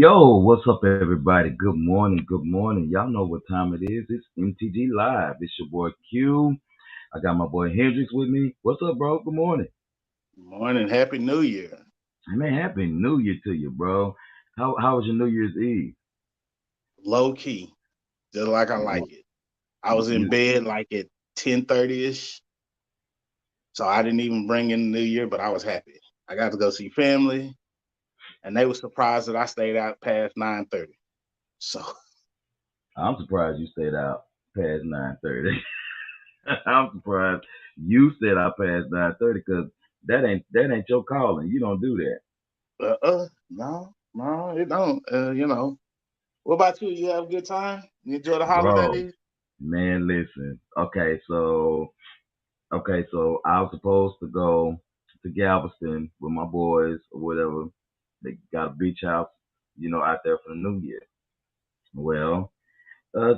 Yo, what's up, everybody? Good morning. Good morning. Y'all know what time it is. It's MTG Live. It's your boy Q. I got my boy Hendrix with me. What's up, bro? Good morning. Morning, Happy New Year. Hey, man, happy New Year to you, bro. How was your New Year's Eve? Low key, just like I You, like it. I was in you, bed like at 10:30 ish, so I didn't even bring in the New Year, but I was happy. I got to go see family, and they were surprised that I stayed out past 9:30. So I'm surprised you stayed out past 9:30. I'm surprised you stayed out past 9:30 because that ain't your calling. You don't do that, no, it don't. What about you? You have a good time? You enjoy the bro. holidays? Man, listen. Okay, so I was supposed to go to Galveston with my boys or whatever. They got a beach house, out there for the New Year. Well, uh,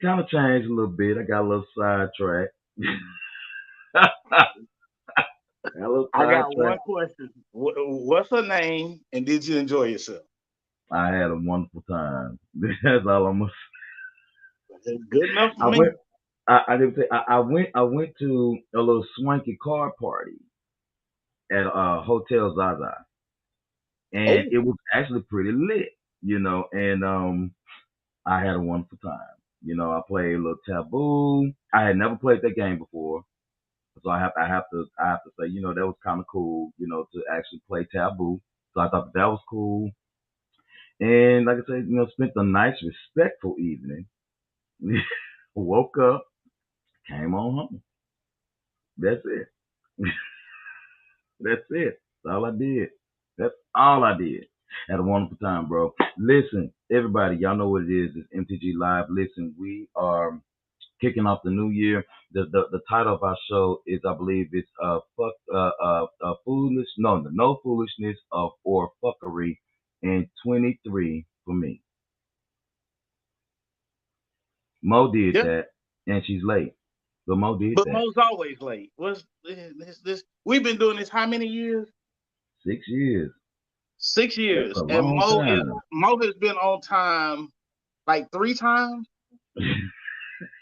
kind of changed a little bit. I got a little sidetracked. Got a little I got one sidetracked. question. What's her name? And did you enjoy yourself? I had a wonderful time. That's all I'm gonna Good enough for I me. went. I didn't say I went to a little swanky car party at Hotel Zaza, and Oh, it was actually pretty lit, and I had a wonderful time. I played a little Taboo. I had never played that game before, so I have to say, that was kind of cool, to actually play Taboo. So I thought that was cool, and like I said, spent a nice, respectful evening. Woke up, came on home. That's it. That's it. That's all I did. That's all I did. Had a wonderful time, bro. Listen, everybody, y'all know what it is. It's MTG Live. Listen, we are kicking off the new year. The title of our show is, I believe, it's foolish, no foolishness of or fuckery in 23 for me. Mo did yeah. that, and she's late, but Mo did But that. Mo's always late. What's this? We've been doing this how many years? 6 years. Six That's a years, and long time. Mo has been on time like three times.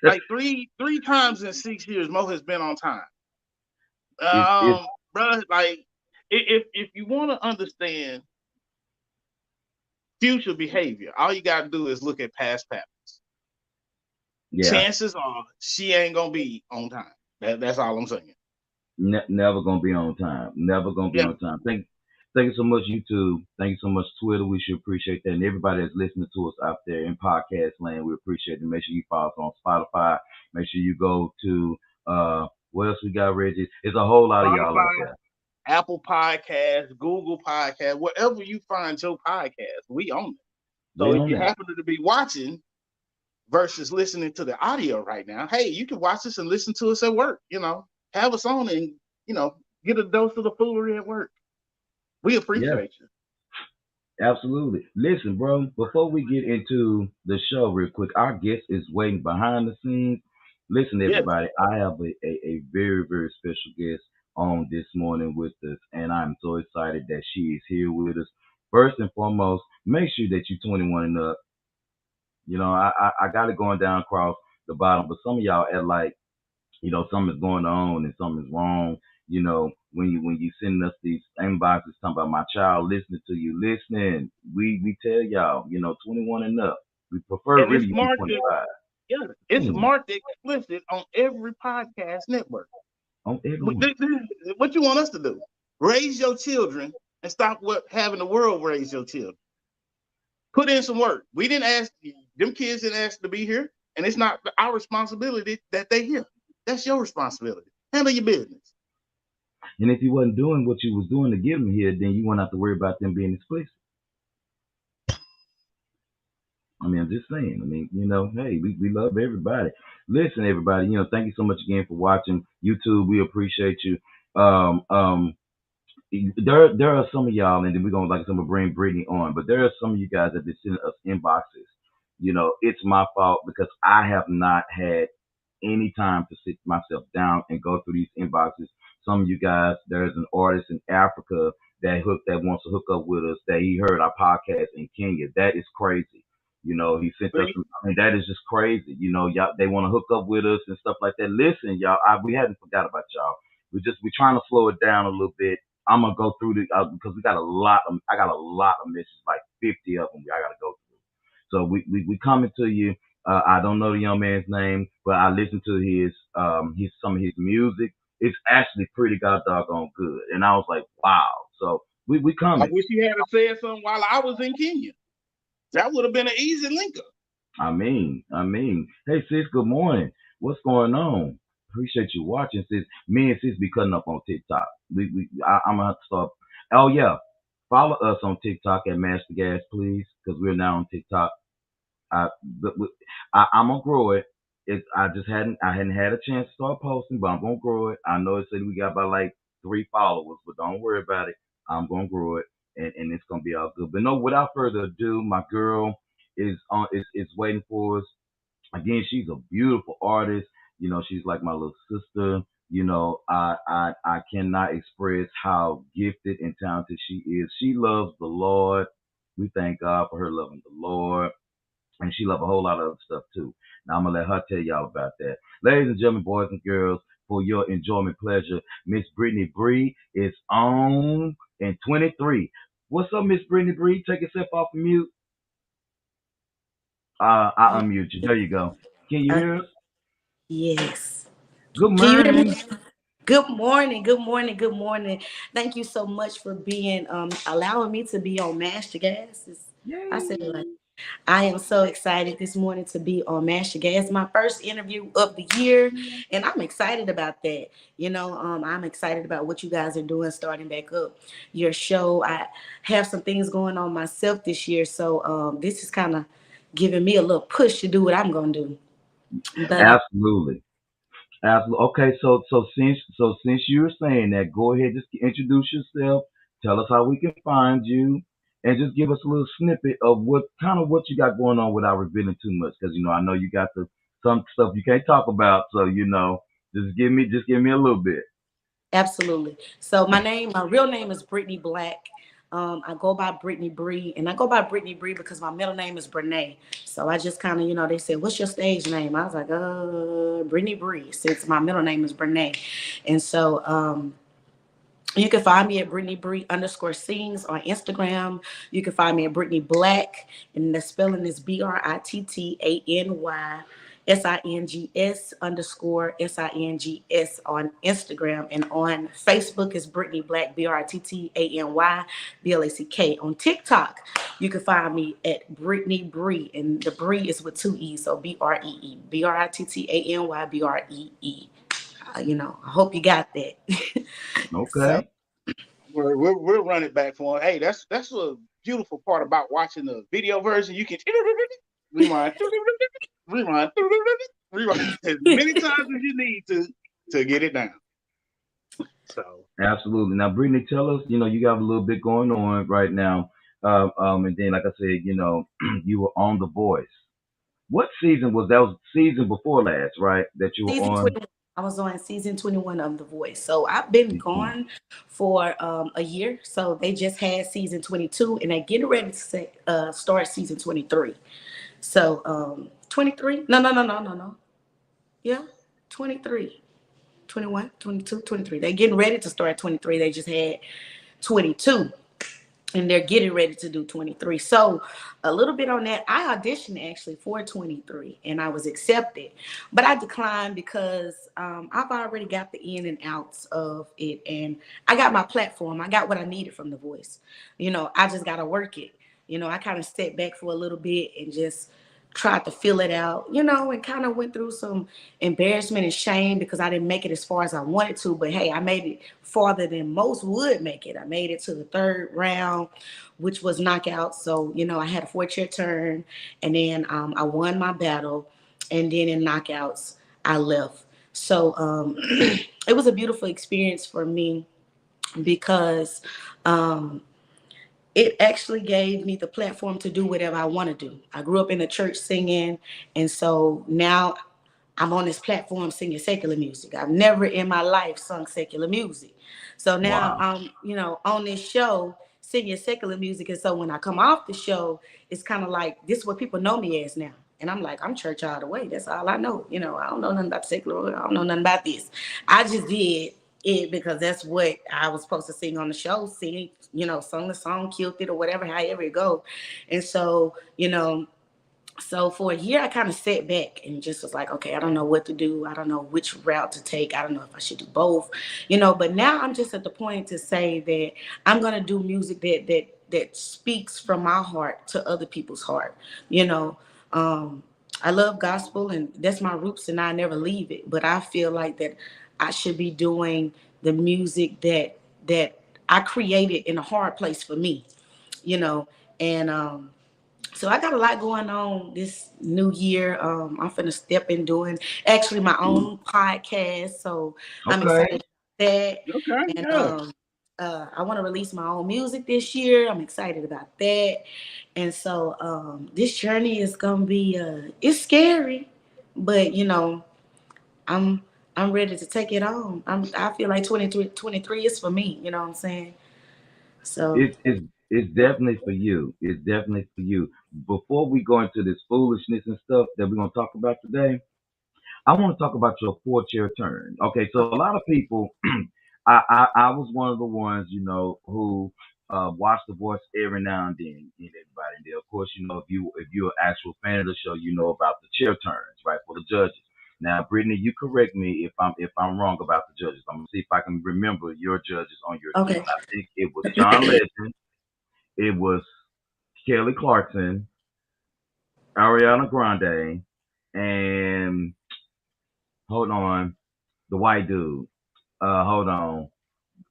Like three times in 6 years, Mo has been on time. It's Brother, like if you want to understand future behavior, all you got to do is look at past patterns. yeah. Chances are she ain't gonna be on time. That's all I'm saying. Never gonna be on time. Never gonna be Yeah, on time. Thank you so much, YouTube. Thank you so much, Twitter. We should appreciate that, and everybody that's listening to us out there in podcast land, we appreciate it. Make sure you follow us on Spotify. Make sure you go to what else we got, Reggie? It's a whole lot of y'all out Spotify, there. Apple Podcasts, Google Podcasts, wherever you find your podcast, we own it. So We if on you that. happen to be watching versus listening to the audio right now, hey, you can watch us and listen to us at work. Have us on and you know get a dose of the foolery at work. We Yes, appreciate you. absolutely. Listen, bro. Before we get into the show, real quick, our guest is waiting behind the scenes. Listen, Yes, everybody, I have a very, very special guest on this morning with us, and I'm so excited that she is here with us. First and foremost, make sure that you're 21 and up. I got it going down across the bottom, but some of y'all at like, something's going on and something's wrong. When you send us these inboxes talking about my child listening to you, listening, we tell y'all, 21 and up. We prefer and really you be 25. it's Hmm. marked explicit on every podcast network. On everyone. What you want us to do? Raise your children and stop having the world raise your children. Put in some work. We didn't ask them kids didn't ask to be here, and it's not our responsibility that they here. That's your responsibility. Handle your business. And if you wasn't doing what you was doing to get them here, then you won't have to worry about them being explicit. I mean, I'm just saying. I mean, hey, we love everybody. Listen, everybody, thank you so much again for watching YouTube. We appreciate you. There are some of y'all, and then we're gonna like some of bring Brittany on, but there are some of you guys that been sending us inboxes. It's my fault because I have not had any time to sit myself down and go through these inboxes. some of you guys, there's an artist in Africa that wants to hook up with us that he heard our podcast in Kenya. That is crazy. He sent us. See, I mean, that is just crazy. Y'all they want to hook up with us and stuff like that. Listen, y'all, we hadn't forgot about y'all. We're trying to slow it down a little bit. I'm gonna go through the because we got a lot of I got a lot of messages, like 50 of them. I gotta go through. So we coming to you. I don't know the young man's name, but I listened to his some of his music. It's actually pretty god doggone good, and I was like, wow. So we I coming. wish he had said something while I was in Kenya. That would have been an easy link up. I mean. Hey sis, good morning. What's going on? Appreciate you watching, sis. Me and sis be cutting up on TikTok. I'm gonna have to start. Oh yeah, follow us on TikTok at Master Gas, please, because we're now on TikTok. I, I'm gonna grow it. I hadn't had a chance to start posting, but I'm gonna grow it. I know it said we got about like 3 followers, but don't worry about it. I'm gonna grow it, and it's gonna be all good. But no, without further ado, my girl is waiting for us. Again, she's a beautiful artist. She's like my little sister. I cannot express how gifted and talented she is. She loves the Lord. We thank God for her loving the Lord, and she love a whole lot of other stuff too. Now I'm gonna let her tell y'all about that. Ladies and gentlemen, boys and girls, for your enjoyment pleasure, Miss Brittany Bree is on in 23. What's up, Miss Brittany Bree? Take yourself off of mute. I Oh, unmute you. There you go. Can you uh, hear us? yes. Good Can you hear me? morning. Good morning. Good morning. Good morning. Thank you so much for being allowing me to be on Master Gas. I said it Yay. like I am so excited this morning to be on Master Gas, my first interview of the year, and I'm excited about that. I'm excited about what you guys are doing, starting back up your show. I have some things going on myself this year, so this is kind of giving me a little push to do what I'm gonna do. But Absolutely. Absolutely. Okay, so since you're saying that, go ahead, just introduce yourself. Tell us how we can find you, and just give us a little snippet of what you got going on without revealing too much, because I know you got some stuff you can't talk about. So just give me a little bit. absolutely. So my real name is Brittany Black. I go by Brittany Bree, and I go by Brittany Bree because my middle name is Brene. So I just kind of, they said, "What's your stage name?" I was like, Brittany Bree," since my middle name is Brene. And so, you can find me at Brittany Bree underscore sings on Instagram. You can find me at Brittany Black, and the spelling is BRITTANY SINGS underscore SINGS on Instagram. And on Facebook is Brittany Black, BRITTANY BLACK. On TikTok, you can find me at Brittany Bree, and the Bree is with 2 E's, so BREE, BRITTANY I hope you got that. So Okay. We'll run it back for him. Hey, that's a beautiful part about watching the video version. You can rewind, rewind, rewind as many times as you need to get it down. So Absolutely. Now, Brittany, tell us. You got a little bit going on right now, and then, like I said, you were on The Voice. What season was that? Was season before last, right? That you were season on. 21. I was on season 21 of The Voice. So I've been Season 20. gone for a year. So they just had season 22, and they're getting ready to start season 23. So 23? No, no, no, no, no, no. Yeah, 23. 21, 22, 23. They're getting ready to start 23. They just had 22, and they're getting ready to do 23. So a little bit on that. I auditioned actually for 23, and I was accepted, but I declined because I've already got the in and outs of it, and I got my platform. I got what I needed from The Voice. I just got to work it. I kind of stepped back for a little bit and just tried to fill it out, and kind of went through some embarrassment and shame because I didn't make it as far as I wanted to. But hey, I made it farther than most would make it. I made it to the third round, which was knockout. So, I had a 4-chair turn, and then I won my battle. And then in knockouts, I left. So it was a beautiful experience for me because it actually gave me the platform to do whatever I want to do. I grew up in the church singing, and so now I'm on this platform singing secular music. I've never in my life sung secular music. So now Wow. I'm, on this show singing secular music. And so when I come off the show, it's kind of like this is what people know me as now. And I'm like, I'm church all the way. That's all I know. I don't know nothing about secular. I don't know nothing about this. I just did it because that's what I was supposed to sing on the show. Sing, sung the song, killed it, or whatever, however it go. And so, so for a year, I kind of sat back and just was like, okay, I don't know what to do. I don't know which route to take. I don't know if I should do both, But now I'm just at the point to say that I'm gonna do music that speaks from my heart to other people's heart. You know, I love gospel and that's my roots, and I never leave it. But I feel like that I should be doing the music that I created in a hard place for me, and so I got a lot going on this new year. I'm finna step in doing actually my own podcast. So I'm Okay. excited about that. Okay, And yeah. I want to release my own music this year. I'm excited about that. And so this journey is gonna be it's scary, but I'm I'm ready to take it on. I feel like 23 is for me, you know what I'm saying? So It's definitely for you. It's definitely for you. Before we go into this foolishness and stuff that we're gonna talk about today, I want to talk about your four-chair turn. Okay, so a lot of people, I was one of the ones, who watch The Voice every now and then, and everybody. And then, of course, if you're an actual fan of the show, you know about the chair turns, right, for the judges. Now, Brittany, you correct me if I'm wrong about the judges. I'm gonna see if I can remember your judges on your team. okay. I think it was John Legend, it was Kelly Clarkson, Ariana Grande, and hold on, the white dude. Hold on.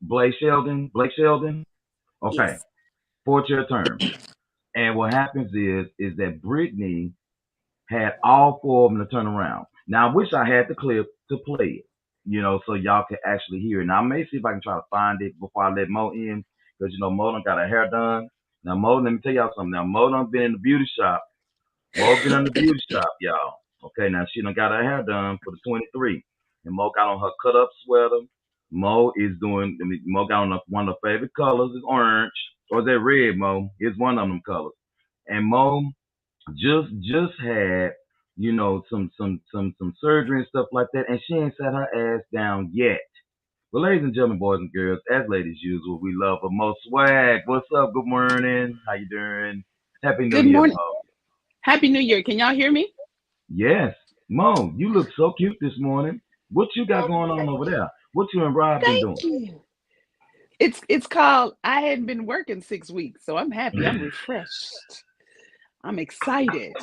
Blake Sheldon. Blake Sheldon. Okay. Yes. Four-chair term. And what happens is that Brittany had all four of them to turn around. Now I wish I had the clip to play it, so y'all can actually hear it. Now I may see if I can try to find it before I let Mo in, because Mo done got her hair done. Now Mo, let me tell y'all something. Now Mo done been in the beauty shop. Mo been in the beauty shop, y'all. Okay, now she done got her hair done for the 23. And Mo got on her cut up sweater. Mo is doing, Mo got on one of her favorite colors is orange. Or is that red, Mo? It's one of them colors. And Mo just had, some surgery and stuff like that, and she ain't sat her ass down yet. Well, ladies and gentlemen, boys and girls, as ladies usual, we love her. Mo Swag. What's up? Good morning. How you doing? Happy New Good Year, morning. Mo. Happy New Year. Can y'all hear me? Yes. Mo, you look so cute this morning. What you got Oh, going on over there? What you and Rob been thank doing? you. It's called I hadn't been working 6 weeks, so I'm happy. I'm refreshed. I'm excited.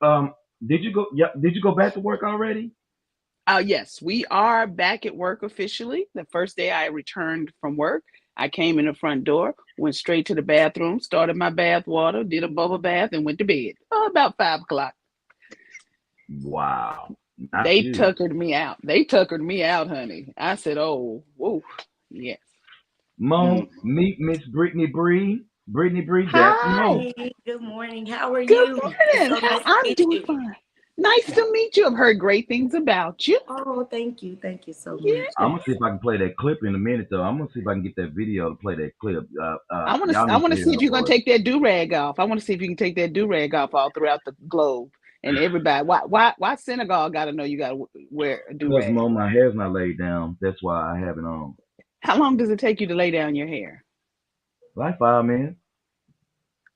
um, did you go? Yeah, did you go back to work already? Yes, we are back at work officially. The first day I returned from work, I came in the front door, went straight to the bathroom, started my bath water, did a bubble bath, and went to bed. About 5 o'clock. Wow, not They you, tuckered me out. They tuckered me out, honey. I said, "Oh, whoa, yes." Mo. Mm. Meet Miss Brittany Bree. Brittany Bree, that's Mo. Hi. Hey, good morning. How are Good you? It's morning. so nice to I'm meet doing you. fine. Nice to meet you. I've heard great things about you. Oh, thank you. Thank you so much. Yes. I'm gonna see if I can play that clip in a minute, though. I'm gonna see if I can get that video to play that clip. I want to. Y'all I need want to to hear see if her you're gonna voice. take that do rag off. I want to see if you can take that do rag off all throughout the globe and everybody. Why Senegal got to know you got to wear a do Cause rag? Mo, my hair's not laid down. That's why I have it on. How long does it take you to lay down your hair? Like 5 minutes.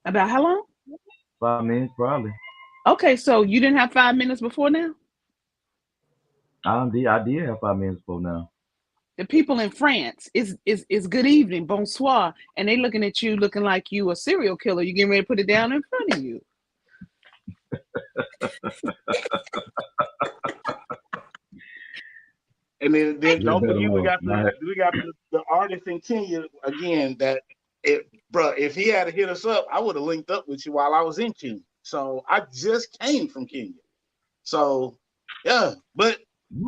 About how long? 5 minutes, probably. Okay, so you didn't have 5 minutes before now. I did have 5 minutes before now. The people in France is good evening, bonsoir, and they looking at you looking like you a serial killer. You getting ready to put it down in front of you. And then Just don't better forget know. we got the artist in Kenya again. That bro, if he had hit us up, I would have linked up with you while I was in Kenya. So I just came from Kenya. So yeah, but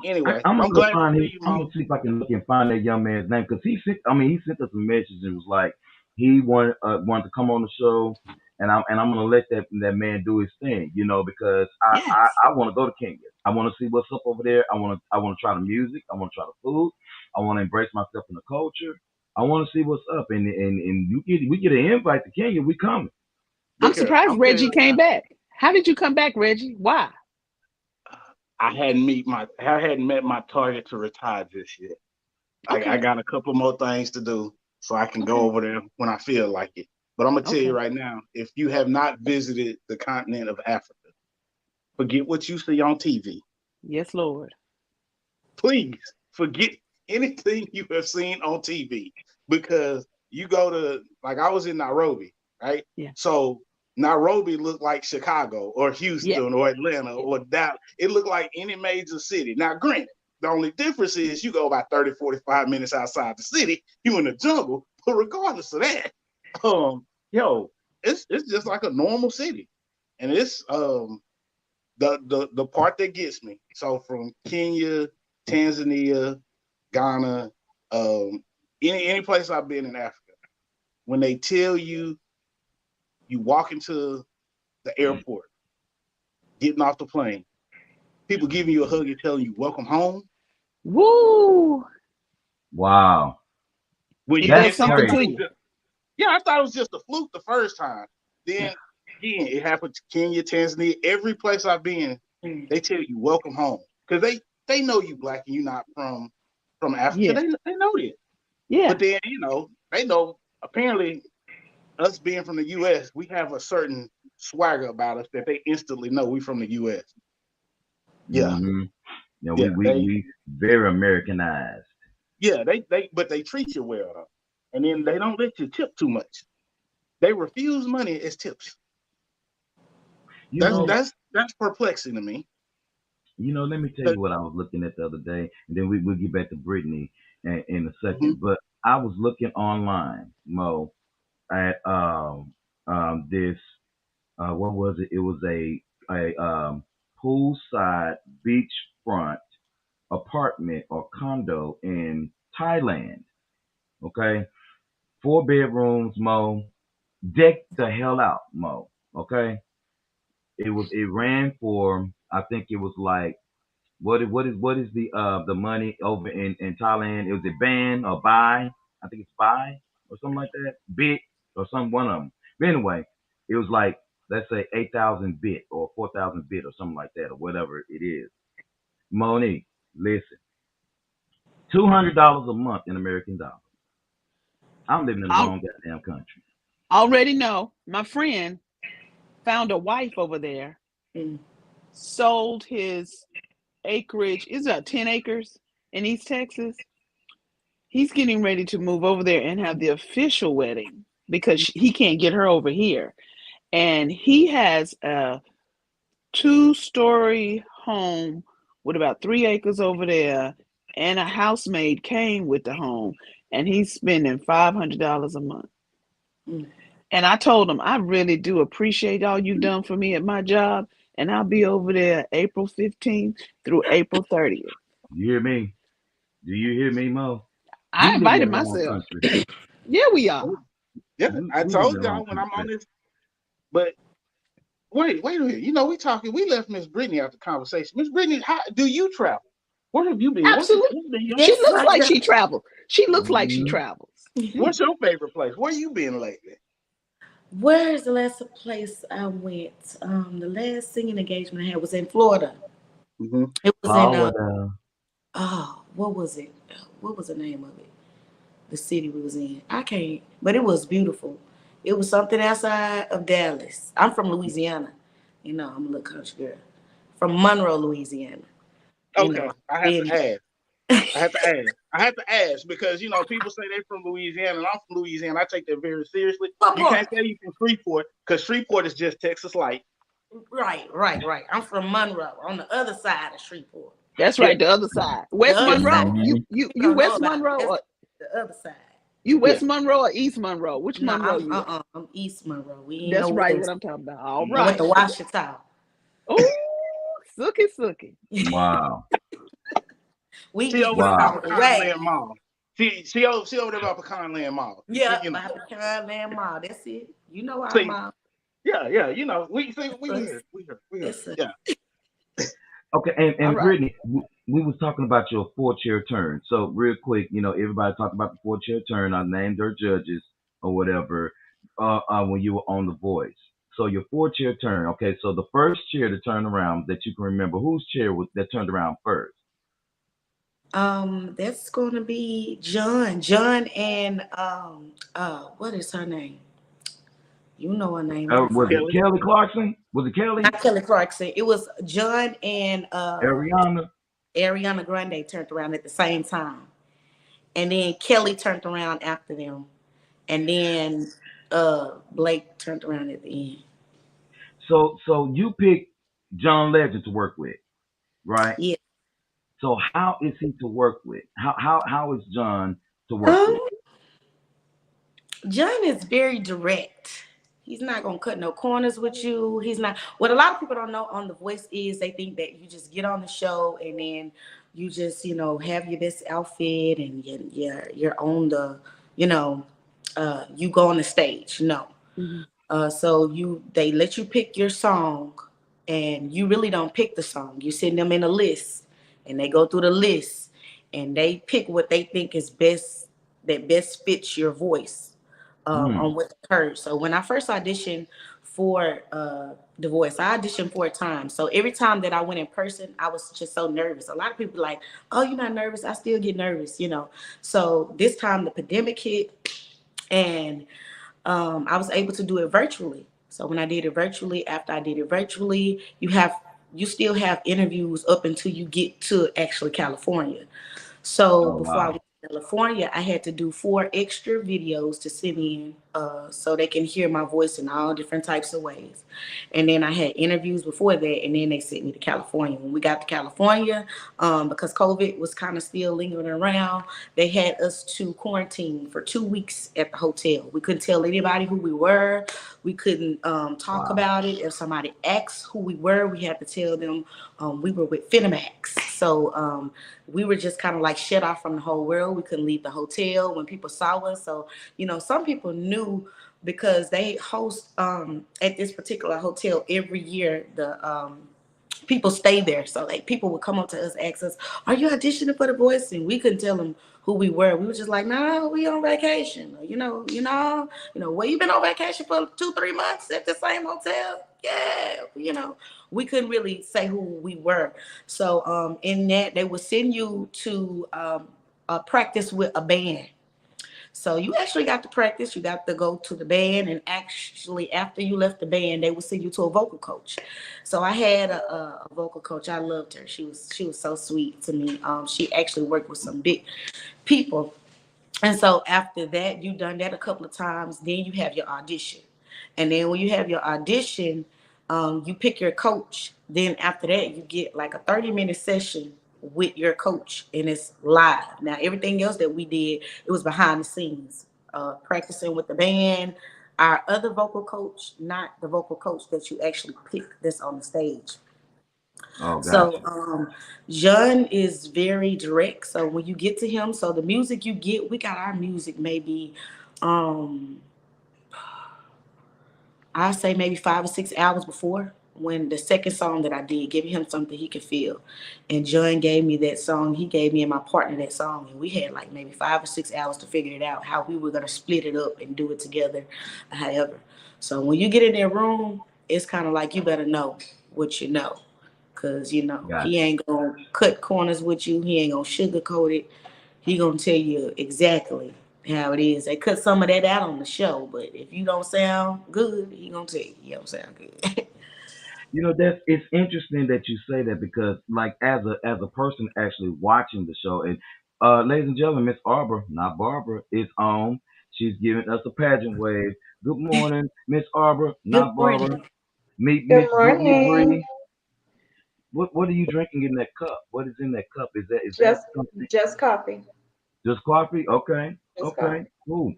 I, anyway, I'm gonna I'm look glad to find him. see you, I'm gonna Mo. see if I can look and find that young man's name because he sent. I mean, he sent us a message and was like he wanted to come on the show I'm gonna let that man do his thing, because Yes. I want to go to Kenya. I want to see what's up over there. I want to try the music. I want to try the food. I want to embrace myself in the culture. I want to see what's up, and we get an invite to Kenya. We coming. I'm Look here, surprised I'm telling you Reggie right came now. back. How did you come back, Reggie? Why? I hadn't met my target to retire just yet. I Okay. got a couple more things to do so I can go Okay. over there when I feel like it. But I'm gonna tell you Okay. right now, if you have not visited the continent of Africa, forget what you see on TV. Yes, Lord. Please forget anything you have seen on TV because you go to, like, I was in Nairobi, right? Yeah. So Nairobi looked like Chicago or Yeah. Houston or Atlanta Yeah. or Dallas. It looked like any major city. Now, granted, the only difference is you go about 30, 45 minutes outside the city, you in the jungle. But regardless of that, yo, it's just like a normal city. And it's the part that gets me. So from Kenya, Tanzania, Ghana, any place I've been in Africa, when they tell you you walk into the airport, getting off the plane, people giving you a hug and telling you welcome home. Woo! Wow, When It you that's does and I something thought to it was crazy. you. just, yeah, I thought it was just a fluke the first time. Yeah. Then again, it happened to Kenya, Tanzania, every place I've been, they tell you welcome home because they know you black and you're not from Africa. Yeah. They know it. But Yeah. then, they know apparently us being from the US, we have a certain swagger about us that they instantly know we from the US. Yeah. Hmm. Yeah, we Yeah. we we very Americanized. But they treat you well though. And then they don't let you tip too much. They refuse money as tips. You That's know, that's that's perplexing to me. let me tell you what I was looking at the other day, and then we'll get back to Brittany in a Mhm. second. But I was looking online, Mo, at this what was it? It was a poolside beachfront apartment or condo in Thailand. Okay, 4 bedrooms, Mo, decked the hell out, Mo. Okay, it ran for, I think it was like, what is the money over in Thailand? It was a ban or buy. I think it's buy or something like that. Bit or some one of them. But anyway, it was like, let's say 8,000 bit or 4,000 bit or something like that or whatever it is. Monique, listen, $200 a month in American dollars. I'm living in the I wrong goddamn country. already know my friend found a wife over there, Mm. sold his acreage. Is that 10 acres in East Texas? He's getting ready to move over there and have the official wedding because he can't get her over here. And he has a 2-story home with about 3 acres over there, and a housemaid came with the home, and he's spending $500 a month. Mm. And I told him, I really do appreciate all you've done for me at my job, and I'll be over there April 15th through April 30th. You hear me? Do you hear me, Mo? I We living in invited the wrong myself. country. Yeah, we are. Yeah, I We live in told the wrong y'all when I'm on country. this. But wait a minute. We talking. We left Miss Brittany out the conversation. Miss Brittany, how do you travel? Where have you been? Absolutely. What's been your She Yes, looks I like she do. travels. She looks like she Hmm. travels. What's your favorite place? Where you been lately? Where is the last place I went? The last singing engagement I had was in Florida. Mm-hmm. It was in Florida. what was it? What was the name of it? The city we was in. I can't, but it was beautiful. It was something outside of Dallas. I'm from Louisiana. I'm a little country girl. From Monroe, Louisiana. You know, Okay, I have to been ask. I have to ask because people say they're from Louisiana, and I'm from Louisiana. I take that very seriously. what You can't part? say you from Shreveport because Shreveport is just Texas light. Right. I'm from Monroe, on the other side of Shreveport. That's Yeah. right, the other side. The West other side. Monroe? Hmm. You You don't know West about it. Monroe That's or the other side. you Yeah. West Monroe or East Monroe? Which No, Monroe you at? I'm East Monroe. We ain't That's no right, what West. I'm talking about. All I went Mm-hmm. to right. Washington. Oh, sookie sookie. Wow. We She eat over the there by Wow. salt Pecan way. Land Mall. She over there by Pecan Land Mall. Yeah, by Pecan Land Mall. That's it. You know our See, mall. Yeah. We see, Us. we here. Yes, sir. Yeah. Okay, All and right. Brittany, we was talking about your four-chair turn. So real quick, everybody talked about the four-chair turn. I named their judges or whatever when you were on The Voice. So your four-chair turn. Okay, so the first chair to turn around that you can remember, whose chair was that turned around first? That's gonna be John. John and what is her name? You know her name. Let me Was find it Kelly. Kelly Clarkson? Was it it. Kelly? Not Kelly Clarkson. It was John and Ariana? Ariana Grande turned around at the same time, and then Kelly turned around after them, and then Blake turned around at the end. So you picked John Legend to work with, right? Yeah. So how is he to work with? How is John to work Um, with? John is very direct. He's not gonna cut no corners with you. He's not. What a lot of people don't know on The Voice is they think that you just get on the show and then you just have your best outfit and you're on the you go on the stage. No. Mhm. So they let you pick your song, and you really don't pick the song. You send them in a list, and they go through the list, and they pick what they think is best that best fits your voice Mm. on what they heard. So when I first auditioned for The Voice, I auditioned 4 times. So every time that I went in person, I was just so nervous. A lot of people like, "Oh, you're not nervous?" I still get nervous. So this time the pandemic hit, and I was able to do it virtually. So when I did it virtually, after I did it virtually, you still have interviews up until you get to actually California. So Oh before I wow. went to California, I had to do 4 extra videos to send in so they can hear my voice in all different types of ways. And then I had interviews before that, and then they sent me to California. When we got to California, because COVID was kind of still lingering around, they had us to quarantine for 2 weeks at the hotel. We couldn't tell anybody who we were. We couldn't talk Wow. about it. If somebody asked who we were, we had to tell them we were with Finamax. So we were just kind of like shut off from the whole world. We couldn't leave the hotel when people saw us. So, some people knew because they host at this particular hotel every year. The people stay there. So like people would come up to us, ask us, "Are you auditioning for The Voice?" And we couldn't tell them who we were. We were just like, "No, we on vacation." Or, where you been on vacation for 2, 3 months at the same hotel? Yeah, we couldn't really say who we were. So in that they would send you to practice with a band. So you actually got to practice. You got to go to the band, and actually, after you left the band, they would send you to a vocal coach. So I had a vocal coach. I loved her. She was so sweet to me. She actually worked with some big people, and so after that, you've done that a couple of times. Then you have your audition, and then when you have your audition, you pick your coach. Then after that, you get like a 30-minute session with your coach, and it's live. Now everything else that we did, it was behind the scenes, practicing with the band. Our other vocal coach, not the vocal coach that you actually pick that's on the stage. Oh, So gotcha. John is very direct. So when you get to him, so the music you get, we got our music maybe um I say maybe 5 or 6 hours before, when the second song that I did, giving him something he could feel. And John gave me that song. He gave me and my partner that song. And we had like maybe 5 or 6 hours to figure it out, how we were going to split it up and do it together, however. So when you get in that room, it's kind of like you better know what you know. Because, he Gotcha. ain't going to cut corners with you. He ain't going to sugarcoat it. He going to tell you exactly how it is. They cut some of that out on the show, but if you don't sound good, he gonna tell you don't sound good. That's it's interesting that you say that because like as a person actually watching the show and ladies and gentlemen, Miss Arbor, not Barbara, is on. She's giving us a pageant wave. Good morning, Miss Arbor, Good not Barbara. morning. Meet Good Miss Brittany morning. Bree. What are you drinking in that cup? What is in that cup? Is that Just something? just coffee. Just coffee? Okay. Just Okay. coffee. Cool.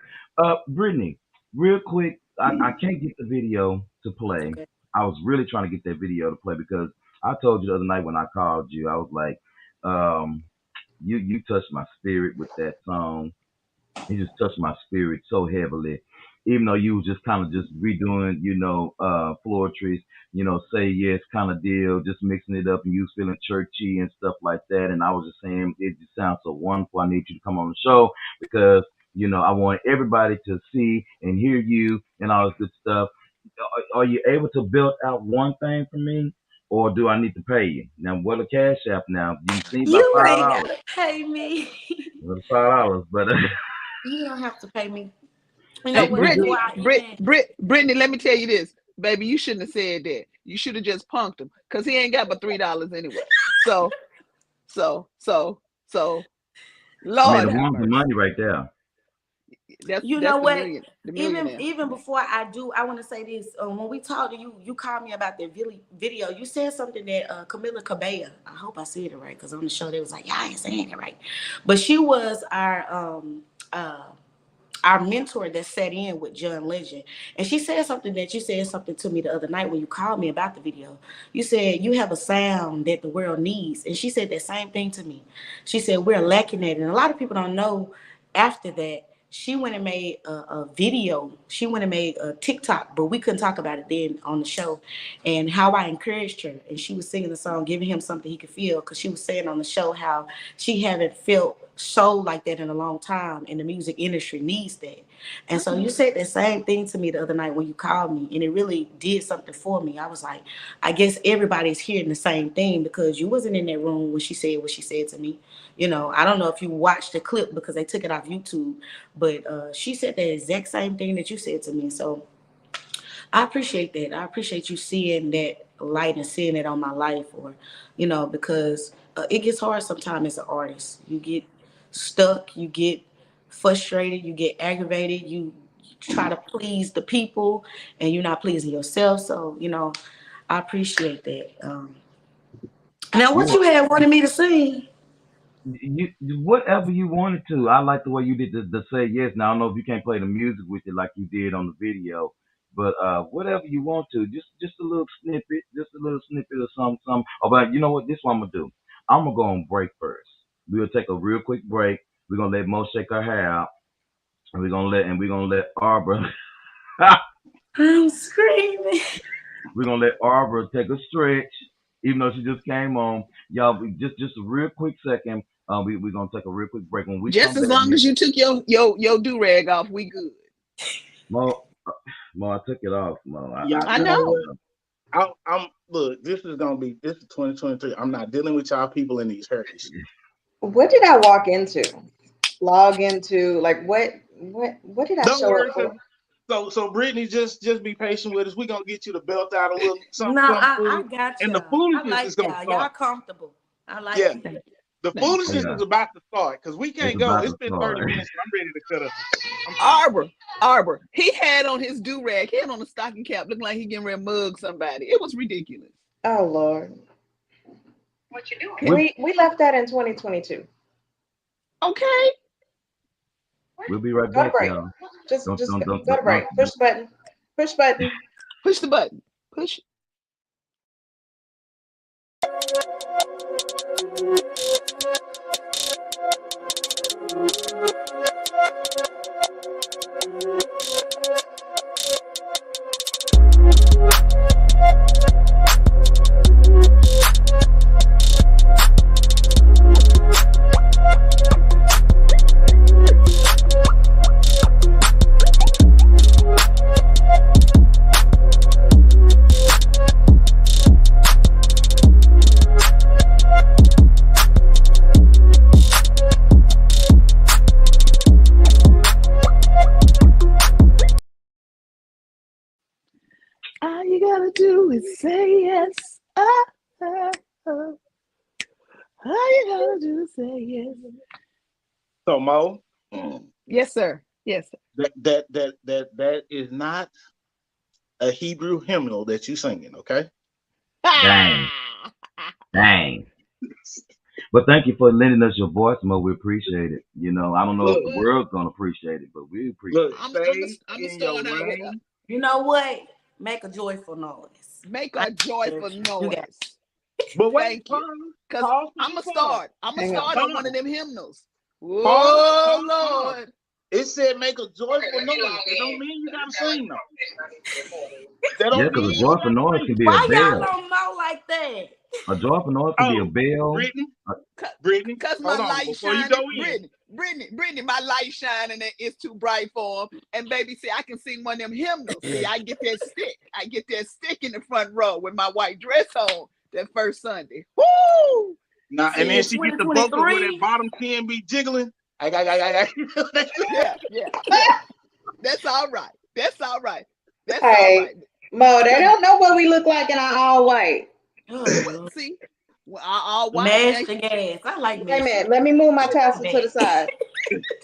Brittany, real quick, I can't get the video to play. Okay. I was really trying to get that video to play because I told you the other night when I called you, I was like, um, you touched my spirit with that song. It just touched my spirit so heavily. even though you was just kind of just redoing, Floetry's, say yes kind of deal, just mixing it up, and you was feeling churchy and stuff like that. And I was just saying, it just sounds so wonderful. I need you to come on the show because, I want everybody to see and hear you and all this good stuff. Are you able to build out one thing for me? Or do I need to pay you? Now, what a cash app now? You see about You ain't $5. gotta pay me. Well, $5, but You don't have to pay me. You know Hey, what? Before I even Brittany, let me tell you this, baby. You shouldn't have said that. You should have just punked him because he ain't got but $3 anyway. So, I mean, Lord the have one's the mercy. money right there. you That's know the what? millionaire. Even before I do, I want to say this. When we talked to you, you called me about that video. You said something that Camila Cabello. I hope I said it right because on the show they was like, "Yeah, I ain't saying it right," but she was our mentor that sat in with John Legend. And she said something that you said something to me the other night when you called me about the video. You said you have a sound that the world needs. And she said that same thing to me. She said we're lacking that. And a lot of people don't know after that, she went and made a video. She went and made a TikTok, but we couldn't talk about it then on the show. And how I encouraged her. And she was singing the song, giving him something he could feel. Because she was saying on the show how she haven't felt soul like that in a long time, and the music industry needs that. And so you said the same thing to me the other night when you called me, and it really did something for me. I was like, I guess everybody's hearing the same thing because you wasn't in that room when she said what she said to me. I don't know if you watched the clip because they took it off YouTube, but she said the exact same thing that you said to me. So I appreciate that. I appreciate you seeing that light and seeing it on my life, or, because it gets hard sometimes as an artist. You get stuck, you get frustrated, you get aggravated, you try to please the people, and you're not pleasing yourself. So, I appreciate that. Now, what You you had wanted me to sing? you whatever you wanted to. I like the way you did the say yes. Now I don't know if you can't play the music with it like you did on the video, but whatever you want to, just a little snippet, of some. Oh, but you know what? This is what I'm gonna do. I'm gonna go on break first. We'll take a real quick break. We're gonna let Mo shake her hair out, and we're gonna let Arbor. I'm screaming. We're gonna let Arbor take a stretch, even though she just came on. Y'all, just a real quick second. We're gonna take a real quick break. When we Just come as back, long as you took your do rag off, we good. Mo, Mo, I took it off, Mo. I You know know. what? I'm look. This is 2023. I'm not dealing with y'all people in these hurries. What did I walk into? Log into? Like what did I Don't show worry. up for? So Brittany, just be patient with us. We're gonna get you to belt out a little No, some I food, got and the y'all. I foolishness like is gonna y'all. Y'all start. comfortable. I like Yeah, it. the Thank you. foolishness Yeah, is about to start because we it's can't go. about It's to been 30 start. minutes. And I'm ready to cut us. I'm trying. Arbor. He had on his do rag. He had on a stocking cap, looking like he getting ready to mug somebody. It was ridiculous. Oh Lord. What you doing? We'll, We left that in 2022. Okay. we'll be right Go to back, break. y'all. Just Don't just don't don't go to don't, break. don't, Push don't. the button. Push button. Push the button. Push. All you gotta do is say yes. All you gotta do is say yes. So Mo, Yes, sir. Yes, sir. that is not a Hebrew hymnal that you singing. Okay. Dang, dang. But thank you for lending us your voice, Mo. We appreciate it. I don't know if Look, the world's gonna appreciate it, but we appreciate look. it. I'm Stay gonna in your start out with lane. You know what? Make a joyful noise. make I a joyful you got noise. But wait, Thank you. Cause pause to I'm be gonna quiet. start. I'm gonna Hang on. start on one of them hymnals. Pause. Oh Pause. Lord. It said make a joyful noise. That don't mean you gotta sing though. That Yeah, don't because mean a you joyful gotta noise sing. can be a Why y'all bell. don't know like that? A joyful noise can be a Oh, bell. Brittany, Cause, Brittany, Cause my hold on light before you go shining, in. Brittany, my light shining and it's too bright for him. And baby, see, I can sing one of them hymnals. See, I get that stick in the front row with my white dress on that first Sunday. Woo! Now, and See, then in she get the vocals where that 2023, bottom 10 be jiggling. Yeah. That's all right. That's all right. Hey, Mo, they Cause don't know what we look like in our all white. oh Lord, see, all white. mash the gas. I like Wait a mash. minute, let me move my tassel to the side.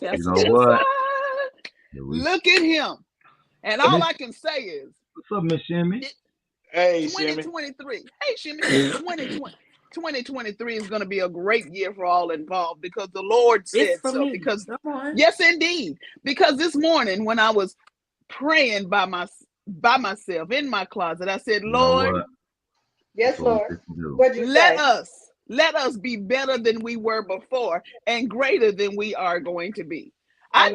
You know what? Look at him. And all I can say is, What's up, Miss Shimmy? Hey, Shimmy. 2023. Hey, Shimmy, 2023 is going to be a great year for all involved because the Lord It's said for so. me. Because, Come on. yes, indeed. Because this morning when I was praying by myself in my closet, I said, You know Lord, what? Yes, That's what we Lord. supposed to do. What'd you say? let us be better than we were before and greater than we are going to be. I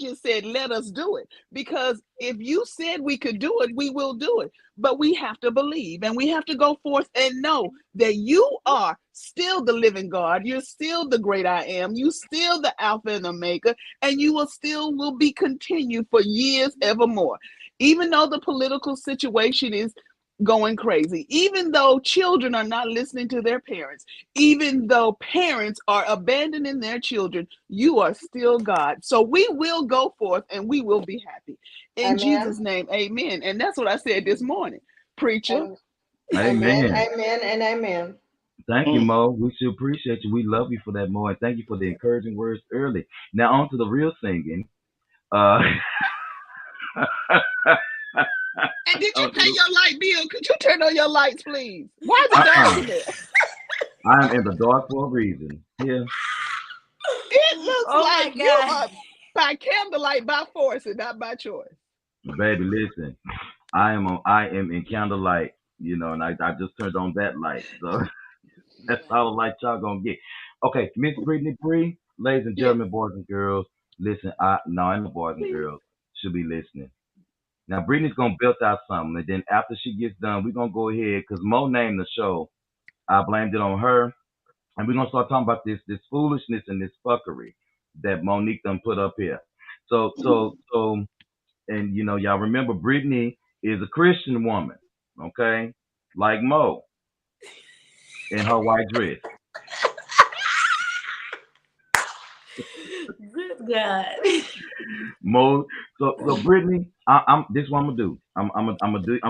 just said, let us do it. Because if you said we could do it, we will do it. But we have to believe and we have to go forth and know that you are still the living God. You're still the great I am. You still the Alpha and Omega, and you will be continued for years evermore. Even though the political situation is going crazy, even though children are not listening to their parents, even though parents are abandoning their children, you are still God. So we will go forth and we will be happy. In Jesus' Amen. name, amen. And that's what I said this morning, preacher. Amen. Amen. Amen. And amen. Thank you, Mm. Mo. We should appreciate you. We love you for that, Mo, and thank you for the encouraging words early. Now on to the real singing. Uh, And did you on to pay the, your light bill? Could you turn on your lights, please? Why is it dark in there? I am in the dark for a reason. Yeah, It looks Oh my like you God. are by candlelight by force and not by choice. baby, listen. I am in candlelight, and I just turned on that light. So that's all the light y'all gonna get. Okay, Miss Brittany Bree, ladies and Yes, gentlemen, boys and girls, listen. I know boys and please. girls should be listening. Now Brittany's gonna build out something, and then after she gets done, we're gonna go ahead because Mo named the show. I blamed it on her, and we're gonna start talking about this foolishness and this fuckery that Monique done put up here. So, and y'all remember Brittany is a Christian woman, okay, like Mo in her white dress. Good God. Mo. So Brittany, I'm this is what I'm gonna do. I'm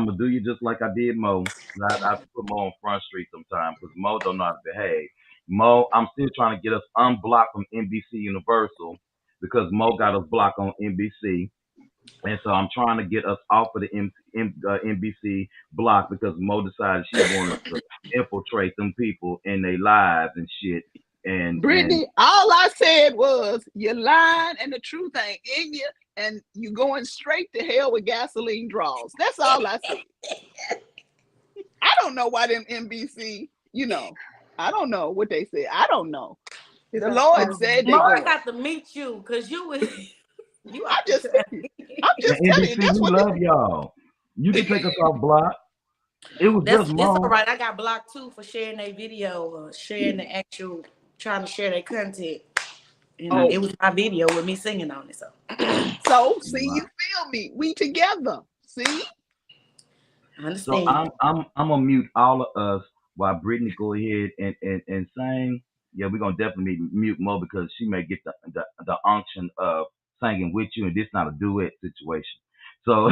gonna do you just like I did Mo. I have to put Mo on Front Street sometime because Mo don't know how to behave. Mo, I'm still trying to get us unblocked from NBC Universal because Mo got us blocked on NBC. And so I'm trying to get us off of the NBC block because Mo decided she wanted to infiltrate them people in their lives and shit. And Brittany, all I said was you're lying and the truth ain't in you, and you going straight to hell with gasoline draws. That's all I said. I don't know why them NBC, I don't know what they said. I don't know. The Lord said they Mo, I going. got to meet you because you was you I'm out just there. I'm and just telling you NBC, that's we what love y'all. You can take us off block. It was just It's all Mo. right. I got blocked too for sharing their video or sharing the actual trying to share their content. Oh, It was my video with me singing on it. So so see you Wow. feel me. We together. See? I So understand. I'm gonna mute all of us while Brittany go ahead and sing. Yeah, we're gonna definitely mute Mo because she may get the unction of singing with you, and this not a duet situation. So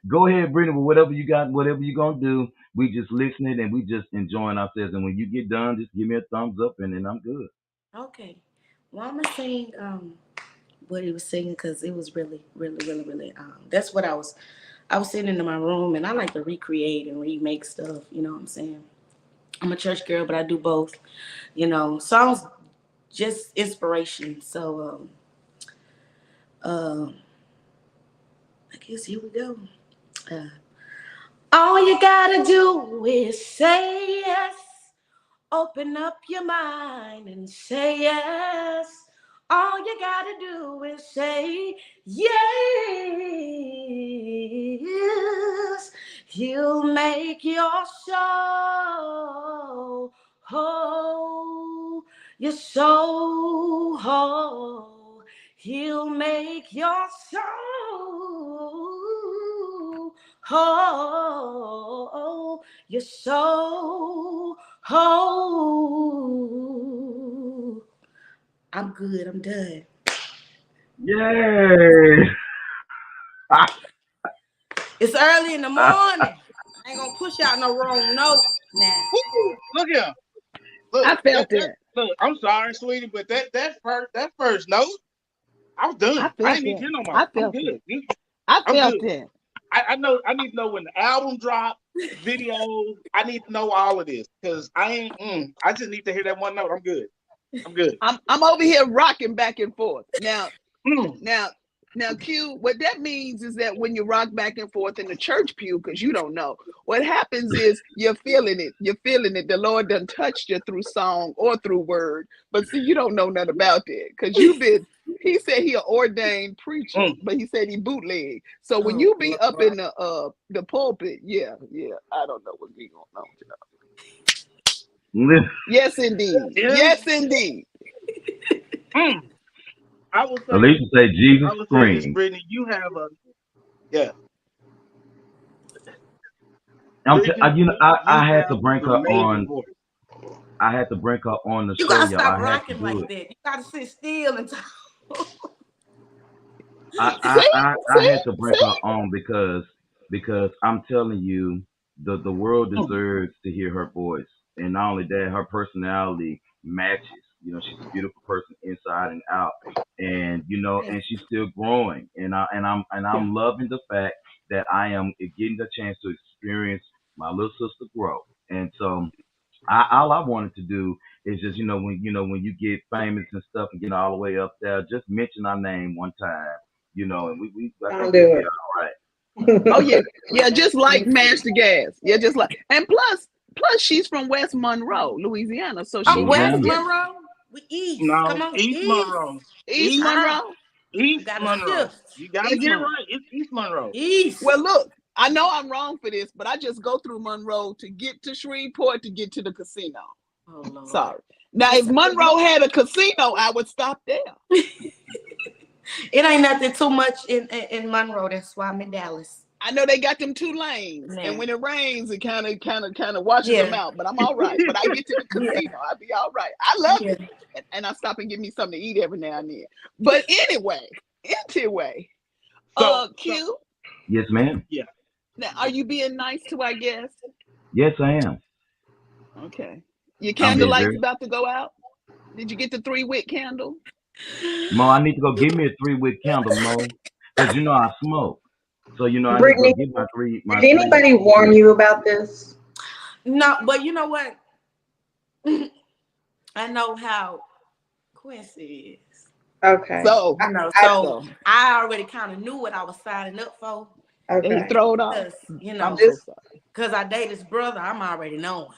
go ahead, Brittany, with whatever you got, whatever you're gonna do. We just listening and we just enjoying ourselves. And when you get done, just give me a thumbs up, and then I'm good. Okay. Well, I'm gonna sing what he was singing because it was really, really, really, really. That's what I was sitting in my room and I like to recreate and remake stuff. You know what I'm saying? I'm a church girl, but I do both. Songs just inspiration. So I guess here we go. Uh, all you gotta do is say yes. Open up your mind and say yes. All you gotta do is say yes. He'll make your soul whole. Your soul whole. He'll make your soul whole. Your soul whole. I'm good. I'm done. Yay! It's early in the morning. I ain't gonna push out no wrong note now. Woo! Look here. Look, I felt it. look, I'm sorry, sweetie, but that first note, I was done. I I felt didn't need to it. hear no more. I I'm felt good. it. I I'm felt good. it. I know. I need to know when the album drop, videos. I need to know all of this because I ain't. I just need to hear that one note. I'm good. I'm good. I'm over here rocking back and forth. Now, Mm. now, Q, what that means is that when you rock back and forth in the church pew, because you don't know, what happens is you're feeling it. You're feeling it. The Lord done touched you through song or through word. But see, you don't know nothing about that because he said he an ordained preacher, Mm. but he said he bootleg. So when you be up in the pulpit, yeah, I don't know what's going on. Yes, indeed. Yeah. Yes, indeed. Mm. I would say Alicia say Jesus I would say this, scream. Brittany. You have a yeah. You know, Brittany, you I had to have bring an her amazing on. voice. I had to bring her on the You show, gotta y'all. stop I had to rocking do like it. that. You gotta sit still and talk. I had to bring See? her on because I'm telling you, the world Mm. deserves to hear her voice, and not only that, her personality matches. You know, she's a beautiful person inside and out, and you know, and she's still growing. I'm loving the fact that I am getting the chance to experience my little sister grow. And so all I wanted to do is just when you get famous and stuff and get all the way up there, just mention our name one time, and we I I'll think we'll do be it. all right. Oh yeah, just like mash the gas. Yeah, just like, and plus she's from West Monroe, Louisiana, so Oh, she got, West Louisiana. you Monroe? We east. No, Come on, East east. Monroe. East East Monroe, We East gotta Monroe. shift. You gotta East get it Monroe. right. It's East Monroe. East. Well, look, I know I'm wrong for this, but I just go through Monroe to get to Shreveport to get to the casino. Oh Lord. Sorry. Now, if Monroe had a casino, I would stop there. It ain't nothing too much in Monroe. That's why I'm in Dallas. I know they got them two lanes, and Yeah. when it rains, it kind of washes them out. But I'm all right. But I get to the Yeah. casino, I'll be all right. I love Yeah. it, and I stop and get me something to eat every now and then. But anyway, So Q, Yes, ma'am. yeah. now are you being nice to our guest? Yes, I am. Okay. Your I'm candle being light's very. about to go out. Did you get the 3-wick candle? Mo, I need to go get me a 3-wick candle, Mo, because I smoke. So I need to go Brittany, get my three my did three. anybody warn you about this? No, but you know what? I know how Quincy is. Okay. So, So so I already kind of knew what I was signing up for. and he Okay. throw it off. Cause I'm so Just sorry. cause I date his brother, I'm already knowing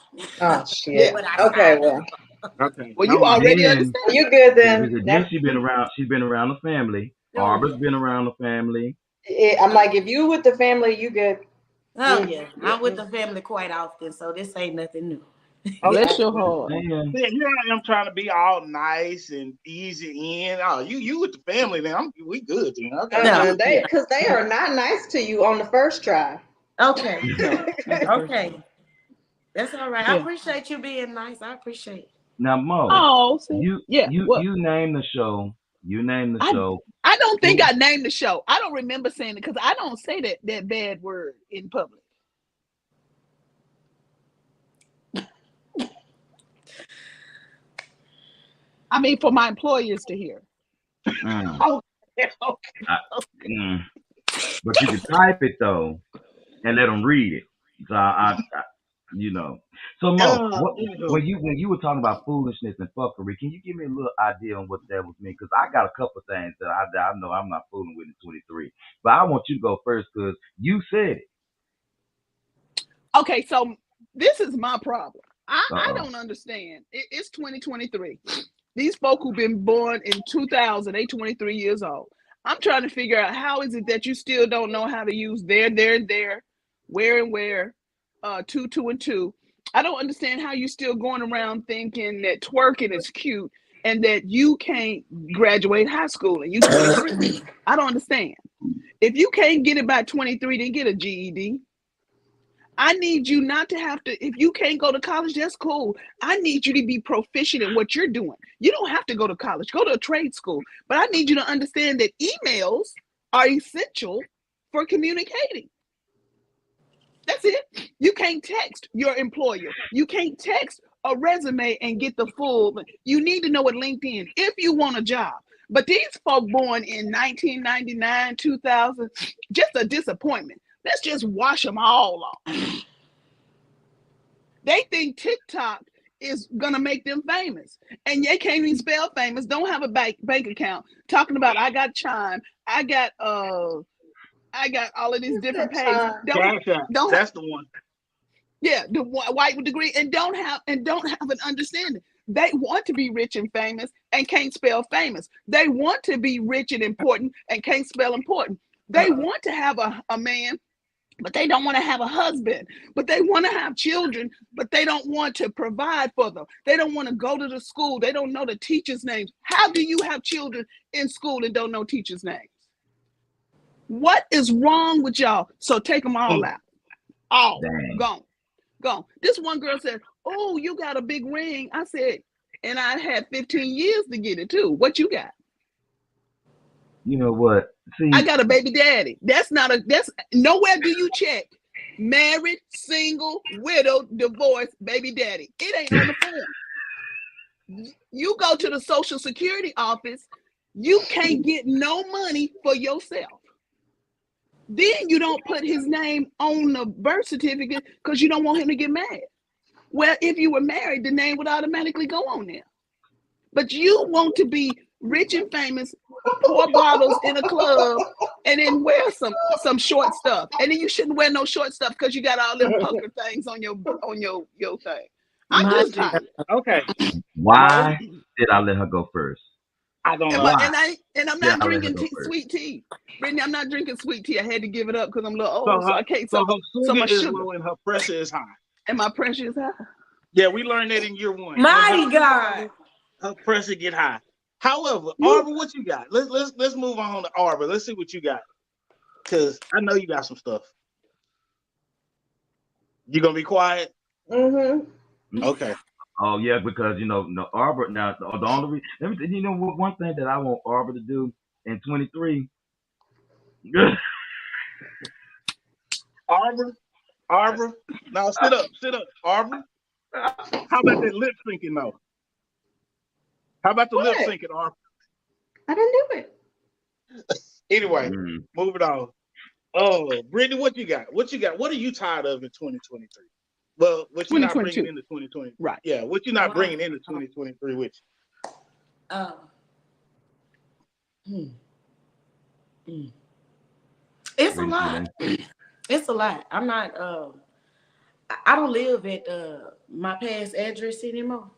oh Yeah. shit. what I Okay, signed well, up Okay. Well, Never you mind. already Then understand. you good then. then she's been around the family. for. Oh Barbara's yeah. been around the family. I'm like, if you with the family, you good. Oh yeah. I'm with Mm. the family quite often, so this ain't nothing new. Bless Okay. your Well, heart. Man, see, here I am trying to be all nice and easy in. Oh, you with the family now? We good then. Okay. No. Because they are not nice to you on the first try. Okay. No, not the first Okay. one. That's all right. I Yeah. appreciate you being nice. I appreciate it. now Mo, Oh, see, yeah. What? you name the show. You name the I show. I don't think Who? I named the show. I don't remember saying it because I don't say that bad word in public. I mean, for my employers to hear. Mm, Okay. I, mm. But you can type it though and let them read it. So you know. So Mo, what Ew. when you were talking about foolishness and fuckery, can you give me a little idea on what that was mean? Because I got a couple of things that I know I'm not fooling with in 23, but I want you to go first because you said it. Okay, so this is my problem. I Uh don't understand. It's 2023. These folk who've been born in 2000, they 23 years old. I'm trying to figure out how is it that you still don't know how to use there, and there, where and where, two, and two. I don't understand how you still going around thinking that twerking is cute and that you can't graduate high school and you 23. I don't understand. If you can't get it by 23, then get a GED. I need you not to have to, if you can't go to college, that's cool. I need you to be proficient in what you're doing. You don't have to go to college, go to a trade school. But I need you to understand that emails are essential for communicating. That's it. You can't text your employer. You can't text a resume and get the full. You need to know what LinkedIn if you want a job. But these folk born in 1999, 2000, just a disappointment. Let's just wash them all off. They think TikTok is gonna make them famous, and they can't even spell famous. Don't have a bank account. Talking about I got Chime, I got all of these different pages. Don't that's the one. Yeah, the white with degree, and don't have an understanding. They want to be rich and famous and can't spell famous. They want to be rich and important and can't spell important. They want to have a man, but they don't want to have a husband. But they want to have children, but they don't want to provide for them. They don't want to go to the school. They don't know the teachers' names. How do you have children in school and don't know teachers' names? What is wrong with y'all? So take them all out. All gone. This one girl said, "Oh, you got a big ring." I said, and I had 15 years to get it too. What you got? You know what? See, I got a baby daddy. That's nowhere do you check married, single, widowed, divorced, baby daddy. It ain't on the form. You go to the Social Security office, you can't get no money for yourself. Then you don't put his name on the birth certificate because you don't want him to get mad. Well, if you were married, the name would automatically go on there. But you want to be rich and famous, pour bottles in a club, and then wear some short stuff. And then you shouldn't wear no short stuff because you got all them pucker things on your thing. I'm just tired. Okay. Why did I let her go first? I don't know. And I'm not drinking sweet tea. Brittany, I'm not drinking sweet tea. I had to give it up because I'm a little old, so I can't. So her sugar is low and her pressure is high. And my pressure is high. Yeah, we learned that in year one. My God. Her pressure get high. However, Arbor, what you got? Let's move on to Arbor. Let's see what you got. Cause I know you got some stuff. You gonna be quiet? Mm-hmm. Okay. Oh yeah, because the Arbor now the only reason, one thing that I want Arbor to do in 23. Arbor. Now sit up, Arbor. How about that lip syncing though? How about the lip syncing, Arbor? I didn't do it. Anyway, moving on. Oh, Brittany, what you got? What are you tired of in 2023? Well, what you're not bringing into 2020. Right. Yeah, what you're not bringing into 2023 with you. It's a lot. It's a lot. I'm not I don't live at my past address anymore.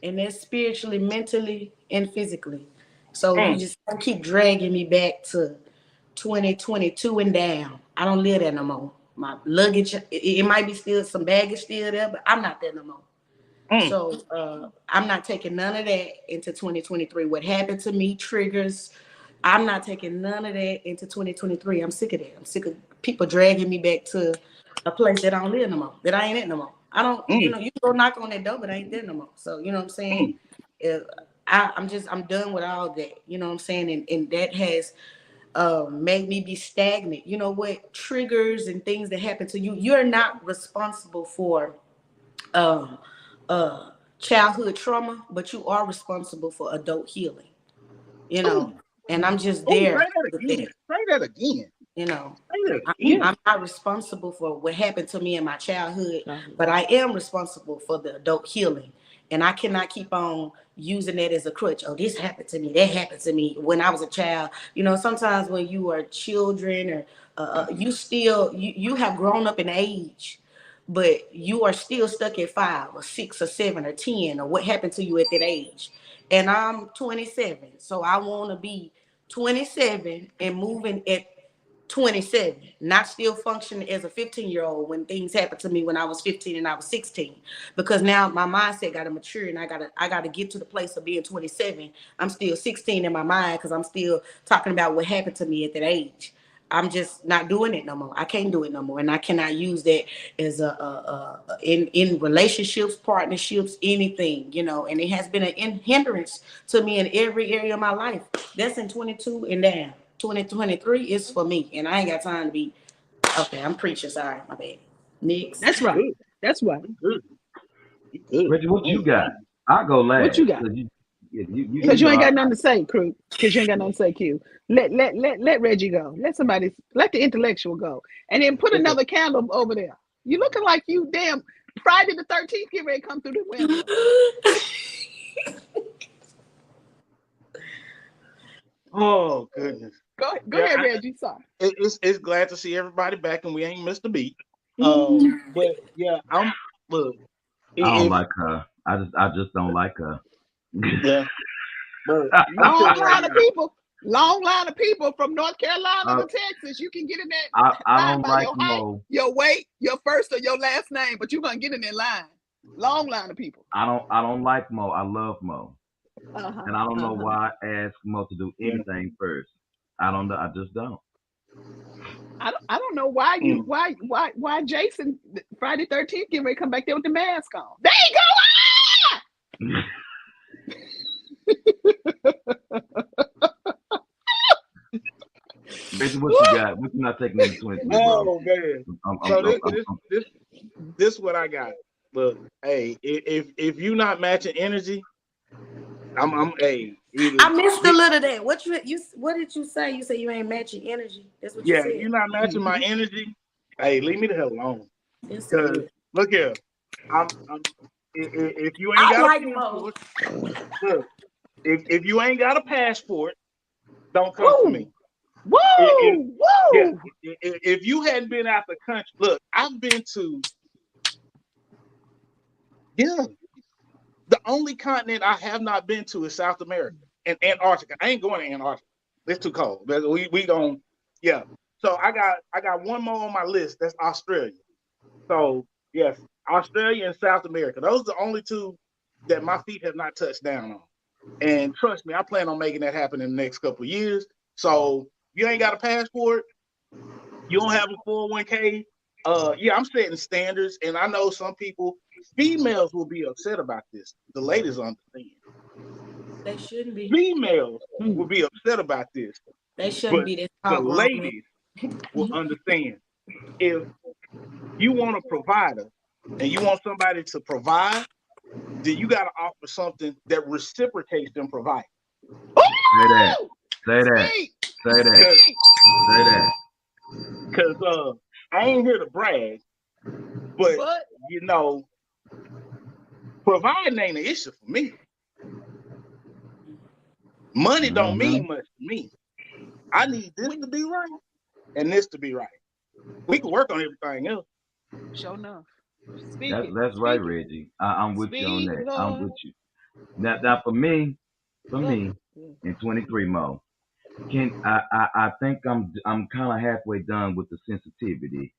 And that's spiritually, mentally, and physically. So you just keep dragging me back to 2022 and down. I don't live there no more. My luggage, it might be still some baggage still there, but I'm not there no more. So I'm not taking none of that into 2023. What happened to me triggers. I'm not taking none of that into 2023. I'm sick of that. I'm sick of people dragging me back to a place that I don't live no more, that I ain't at no more. I don't, you go knock on that door, but I ain't there no more. So, you know what I'm saying? I'm done with all that, you know what I'm saying? And that has made me be stagnant. You know what? Triggers and things that happen to you, you're not responsible for childhood trauma, but you are responsible for adult healing, you know? And I'm just there. Say that again. You know, I'm not responsible for what happened to me in my childhood, but I am responsible for the adult healing. And I cannot keep on using that as a crutch. Oh, this happened to me. That happened to me when I was a child. You know, sometimes when you are children or you have grown up in age, but you are still stuck at 5 or 6 or 7 or 10 or what happened to you at that age. And I'm 27, so I want to be 27 and moving at 27, not still functioning as a 15-year-old when things happened to me when I was 15 and I was 16. Because now my mindset got to mature and I gotta get to the place of being 27. I'm still 16 in my mind because I'm still talking about what happened to me at that age. I'm just not doing it no more. I can't do it no more, and I cannot use that as in relationships, partnerships, anything, you know. And it has been an hindrance to me in every area of my life. That's in 22 and down. 2023 is for me, and I ain't got time to be. Okay, I'm preaching. Sorry, my bad. Next. That's right. That's right. Good. Good. Reggie, what you got? I'll go last. What you got? Because you ain't got nothing to say, Crew. Because you ain't got nothing to say, Q. Let Reggie go. Let the intellectual go. And then put another candle over there. You looking like you damn Friday the 13th get ready to come through the window. Oh goodness. Go ahead, Reggie. Sorry. It's glad to see everybody back, and we ain't missed a beat. But yeah, look. I don't like her. I just don't like her. Yeah. But long line of people from North Carolina to Texas. You can get in that I line don't by like your height, Mo. your weight, your first or your last name, but you're gonna get in that line. Long line of people. I don't like Mo. I love Mo. And I don't know why I ask Mo to do anything first. I don't know. I just don't. I don't know why why Jason Friday 13th getting ready to come back there with the mask on. There you go. Basically, what you got? What you not taking into 23, bro? Oh man! This what I got. Look, hey, if you not matching energy, hey. I missed a little of that. What did you say? You said you ain't matching energy. That's what you said. Yeah, if you're not matching my energy, hey, leave me the hell alone. Because look here, if you ain't got a passport, look, if you ain't got a passport, don't come to me. Woo! If you hadn't been out the country, look, I've been to, the only continent I have not been to is South America and Antarctica. I ain't going to Antarctica. It's too cold. We don't, So I got one more on my list. That's Australia. So yes, Australia and South America. Those are the only two that my feet have not touched down on. And trust me, I plan on making that happen in the next couple of years. So you ain't got a passport, you don't have a 401k. I'm setting standards, and I know some people, females will be upset about this. The ladies understand. They shouldn't be. Females will be upset about this. They shouldn't be. The ladies will understand. If you want a provider and you want somebody to provide, then you got to offer something that reciprocates them providing. Say that. Because I ain't here to brag, but providing ain't an issue for me. Money don't mean much to me. I need this to be right and this to be right. We can work on everything else. Sure enough. That's right, Reggie. I'm with you on that. I'm with you. Now for me, in 23 Mo, I think I'm kind of halfway done with the sensitivity.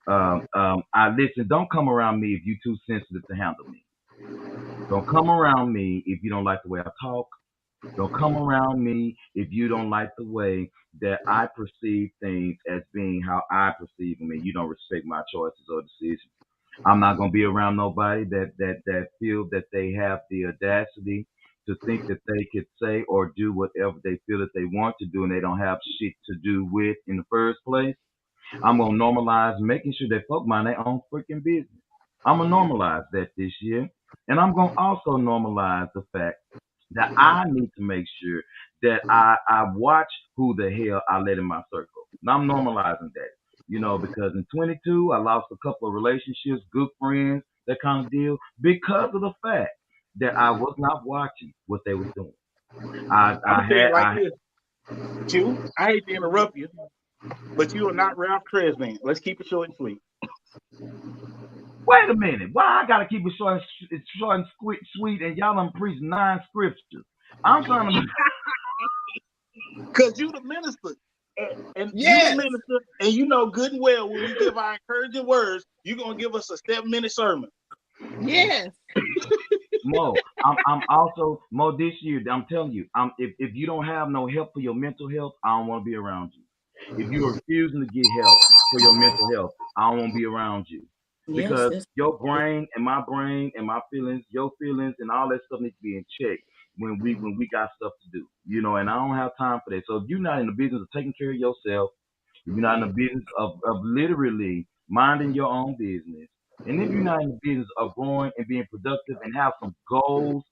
I listen. Don't come around me if you're too sensitive to handle me. Don't come around me if you don't like the way I talk. Don't come around me if you don't like the way that I perceive things as being how I perceive them, and you don't respect my choices or decisions. I'm not gonna be around nobody that feel that they have the audacity to think that they could say or do whatever they feel that they want to do, and they don't have shit to do with in the first place. I'm gonna normalize making sure that folk mind their own freaking business. I'm gonna normalize that this year, and I'm gonna also normalize the fact that I need to make sure that I watch who the hell I let in my circle. And I'm normalizing that, because in 22 I lost a couple of relationships, good friends, that kind of deal, because of the fact that I was not watching what they was doing. I hate to interrupt you, but you are not Ralph Tresvant. Let's keep it short and sweet. Wait a minute. Why I gotta keep it short and sweet, and y'all done preach 9 scriptures? I'm trying to. Because you the minister. And you the Yes. minister, and you know good and well when we give our encouraging words, you're gonna give us a 7-minute sermon. Yes. Mo, I'm also Mo this year. I'm telling you, if you don't have no help for your mental health, I don't want to be around you. If you're refusing to get help for your mental health, I don't want to be around you. Yes, Because your brain and my feelings, your feelings, and all that stuff needs to be in check when we got stuff to do, and I don't have time for that. So if you're not in the business of taking care of yourself, if you're not in the business of literally minding your own business, and if you're not in the business of growing and being productive and have some goals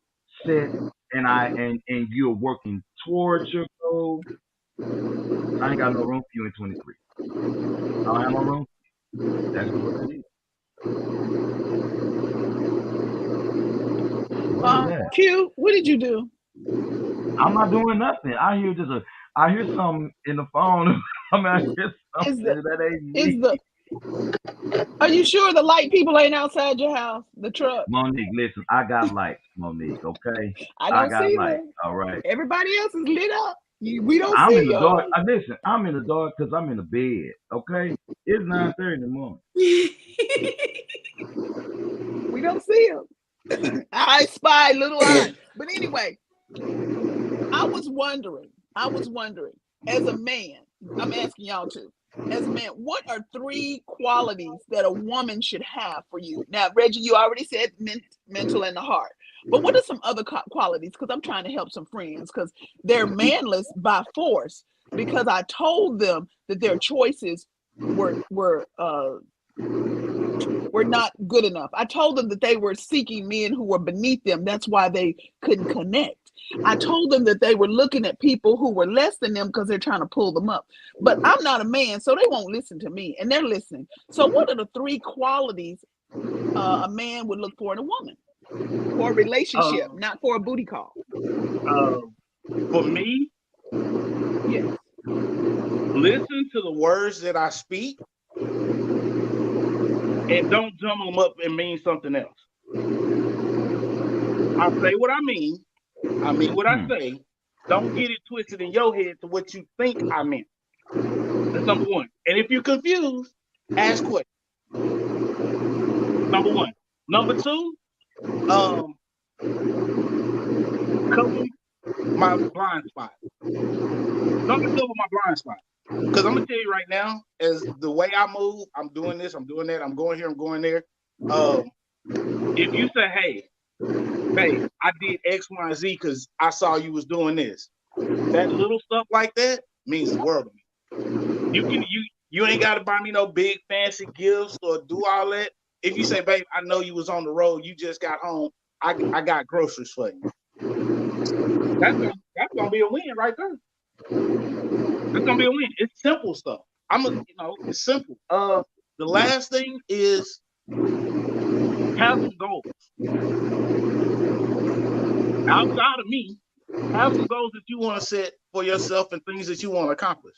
set, and you're working towards your goal, I ain't got no room for you in 23. I don't have no room. That's just what that is. What is that? Q, what did you do? I'm not doing nothing. I hear something in the phone. I mean, I hear something that ain't me. Are you sure the light people ain't outside your house? The truck? Monique, listen, I got lights, Monique, okay? I I don't got see lights, them. all right? Everybody else is lit up. We don't I'm see in the dark. yours. Listen, I'm in the dark because I'm in the bed, okay? It's 9:30 in the morning. We don't see them. I spy little eyes. But anyway, I was wondering, as a man, I'm asking y'all too, as a man, what are 3 qualities that a woman should have for you? Now, Reggie, you already said mental and the heart. But what are some other qualities? Because I'm trying to help some friends because they're manless by force because I told them that their choices were not good enough. I told them that they were seeking men who were beneath them. That's why they couldn't connect. I told them that they were looking at people who were less than them because they're trying to pull them up. But I'm not a man, so they won't listen to me, and they're listening. So what are the 3 qualities a man would look for in a woman? For a relationship, not for a booty call. For me, yes. Listen to the words that I speak and don't jumble them up and mean something else. I say what I mean what I say. Don't get it twisted in your head to what you think I meant. That's number 1. And if you're confused, ask questions. Number 1. Number 2, cover my blind spot. Don't cover my blind spot. Because I'm gonna tell you right now, as the way I move, I'm doing this, I'm doing that, I'm going here, I'm going there. If you say, hey, babe, I did X, Y, and Z because I saw you was doing this. That little stuff like that means the world to me. You ain't gotta buy me no big fancy gifts or do all that. If you say, babe, I know you was on the road, you just got home, I got groceries for you. That's gonna be a win right there. That's gonna be a win. It's simple stuff. It's simple. The last thing is have some goals. Outside of me, have some goals that you want to set for yourself and things that you want to accomplish.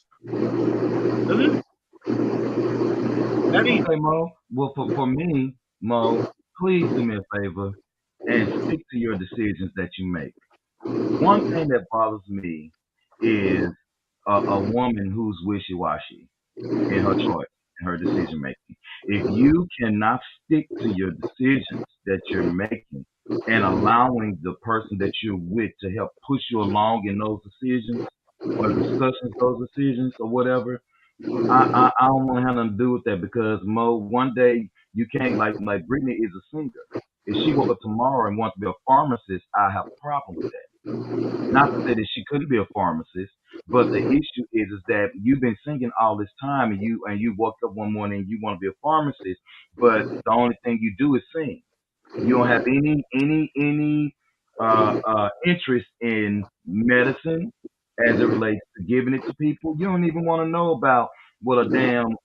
Okay, Mo. Well, for me, Mo, please do me a favor and stick to your decisions that you make. One thing that bothers me is a woman who's wishy-washy in her choice, in her decision making. If you cannot stick to your decisions that you're making and allowing the person that you're with to help push you along in those decisions or discussions, those decisions or whatever, I don't want to have nothing to do with that because Mo, one day you can't like Brittany is a singer. If she woke up tomorrow and wants to be a pharmacist, I have a problem with that. Not to say that she couldn't be a pharmacist, but the issue is that you've been singing all this time and you woke up one morning and you want to be a pharmacist, but the only thing you do is sing. You don't have any interest in medicine as it relates to giving it to people. You don't even want to know about what a damn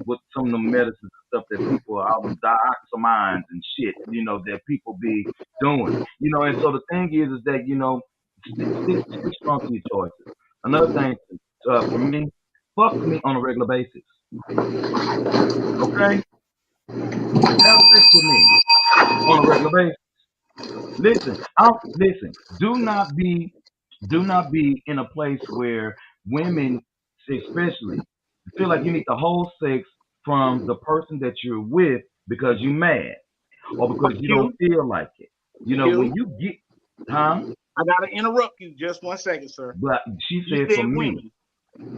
what some of the medicines and stuff that people are out dioxamines and shit, that people be doing. And so the thing is that, stick strong to your choices. Another thing, for me, fuck me on a regular basis. Okay? Have sex with me on a regular basis. Listen, listen. Do not be in a place where women, especially, feel like you need to hold sex from the person that you're with because you mad or because you don't Q, feel like it. When Q, you get, huh? I gotta interrupt you just 1 second, sir. But she You said for said me. women.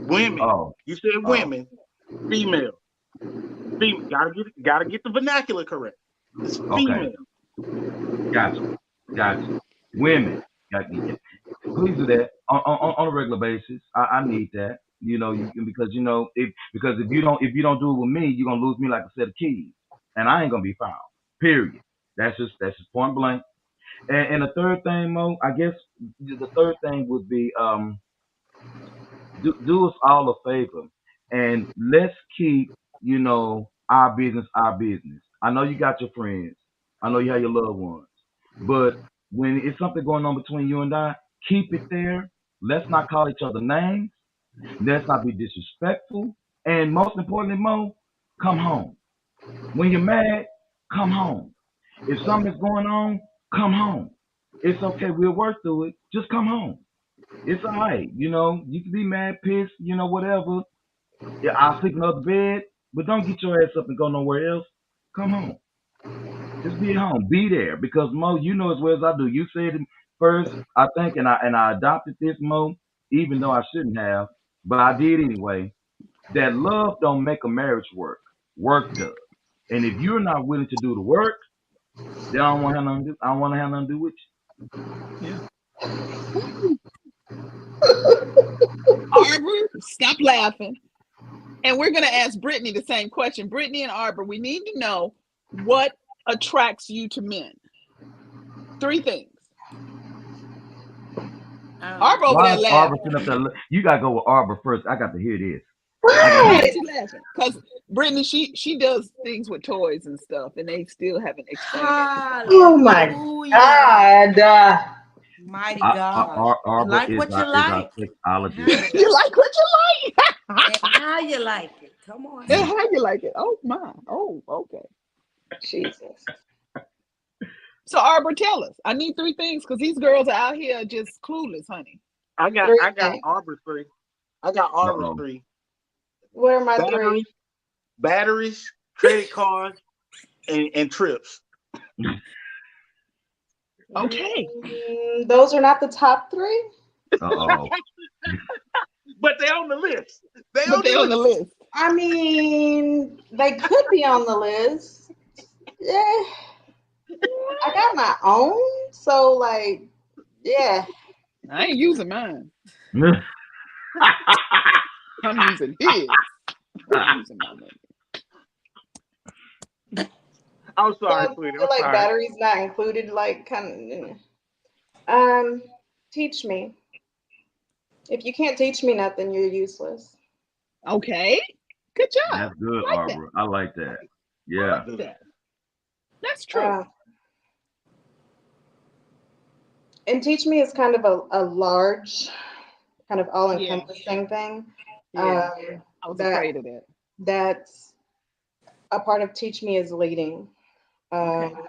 Women. Oh, You said oh, women. Female. Female. Gotta get the vernacular correct. It's okay, female. gotcha, gotcha. Women, please do that on a regular basis. I need that. Because if you don't do it with me, you're gonna lose me like a set of keys, and I ain't gonna be found. Period. That's just point blank. And the third thing, Mo, I guess the third thing would be do us all a favor and let's keep our business our business. I know you got your friends. I know you have your loved ones, but when it's something going on between you and I, keep it there. Let's not call each other names. Let's not be disrespectful. And most importantly, Mo, come home. When you're mad, come home. If something's going on, come home. It's okay. We'll work through it. Just come home. It's all right. You can be mad, pissed, whatever. Yeah, I'll sleep in the other bed, but don't get your ass up and go nowhere else. Come home. Just be at home. Be there. Because Mo, you know as well as I do. You said it first, I think, and I adopted this, Mo, even though I shouldn't have, but I did anyway. That love don't make a marriage work. Work does. And if you're not willing to do the work, then I don't want to have nothing to do. I don't want to have nothing to do with Arbor, stop laughing. And we're going to ask Brittany the same question. Brittany and Arbor, we need to know what attracts you to men. 3 things. Arbor you. over Why there is Arbor laughing. sitting up there? You gotta go with Arbor first. I got to hear this. Why Right. is she laughing? Because Brittany, she does things with toys and stuff, and they still haven't explained that to me. Oh my Hallelujah. God. Mighty God. You Arbor like is what you our like and how sexologist. you You like like what you like? it. And how you like it. Come on And here. how you like it? Oh my. Oh, okay. Jesus. So Arbor, tell us. I need 3 things because these girls are out here just clueless, honey. I got Three I got things. Arbor 3. I got Uh Arbor oh. 3. What are my 3? Batteries, batteries, credit cards, and trips. Okay. Those are not the top 3. Uh oh. But they on the list. They But on they the on the list. list. I mean, they could be on the list. Yeah, I got my own, so like, yeah. I ain't using mine. I'm using his. I'm using my money. I'm So sorry, I sweetie. I'm feel like sorry. batteries not included. Like, kind of. Teach me. If you can't teach me nothing, you're useless. Okay. Good job. That's good, Like that. Arbor. I like that. I Yeah. like that. That's true. Uh, and teach me is kind of a large, kind of Yeah. all-encompassing thing. Yeah. I was That afraid of that. that's a part of teach me is leading. Okay. Um,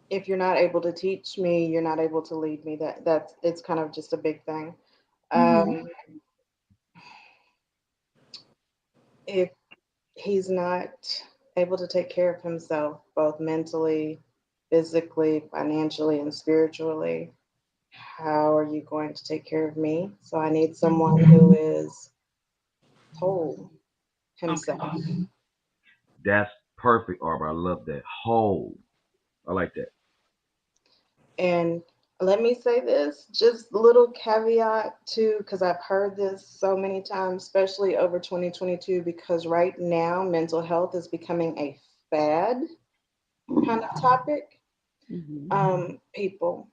if you're not able to teach me, you're not able to lead me. That's it's kind of just a big thing. Mm-hmm. Um, if he's not able to take care of himself, both mentally, physically, financially, and spiritually, how are you going to take care of me? So I need someone who is whole Okay. himself. That's perfect, Arbor. I love that. Whole. I like that. And let me say this, just a little caveat too, because I've heard this so many times, especially over 2022, because right now mental health is becoming a fad kind of topic. Mm-hmm. People,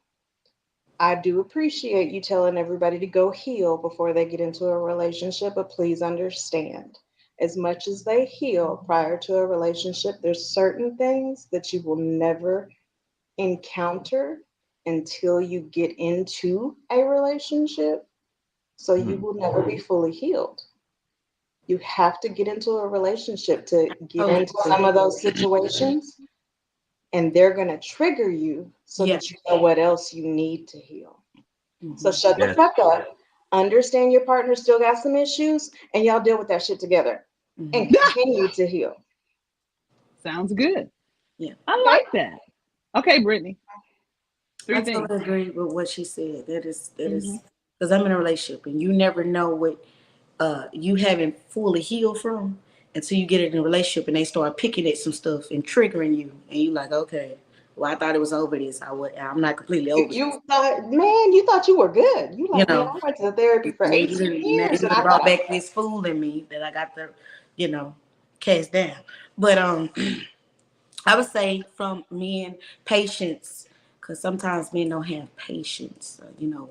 I do appreciate you telling everybody to go heal before they get into a relationship, but please understand, as much as they heal prior to a relationship, there's certain things that you will never encounter until you get into a relationship. So you Hmm. will never be fully healed. You have to get into a relationship to get Oh, into some of those situations, and they're going to trigger you so yeah. that you know what else you need to heal. So Mhm. shut the Yes. fuck up. Understand your partner still got some issues, and y'all deal with that shit together and Mhm. continue to heal. Sounds good. Yeah. I Okay? like that. Okay, Brittany. I Three things. totally agree with what she said. That is Hmm. because I'm in a relationship and you never know what you haven't fully healed from until you get in a relationship and they start picking at some stuff and triggering you and you like, okay, well I thought it was over this. I'm not completely over this. You thought, man, you thought you were good. You You like, man, know, I went to therapy for now 18 you years and done I brought thought, back this fool in me that I got to, you know, cast down. But I would say from men, patience, because sometimes men don't have patience.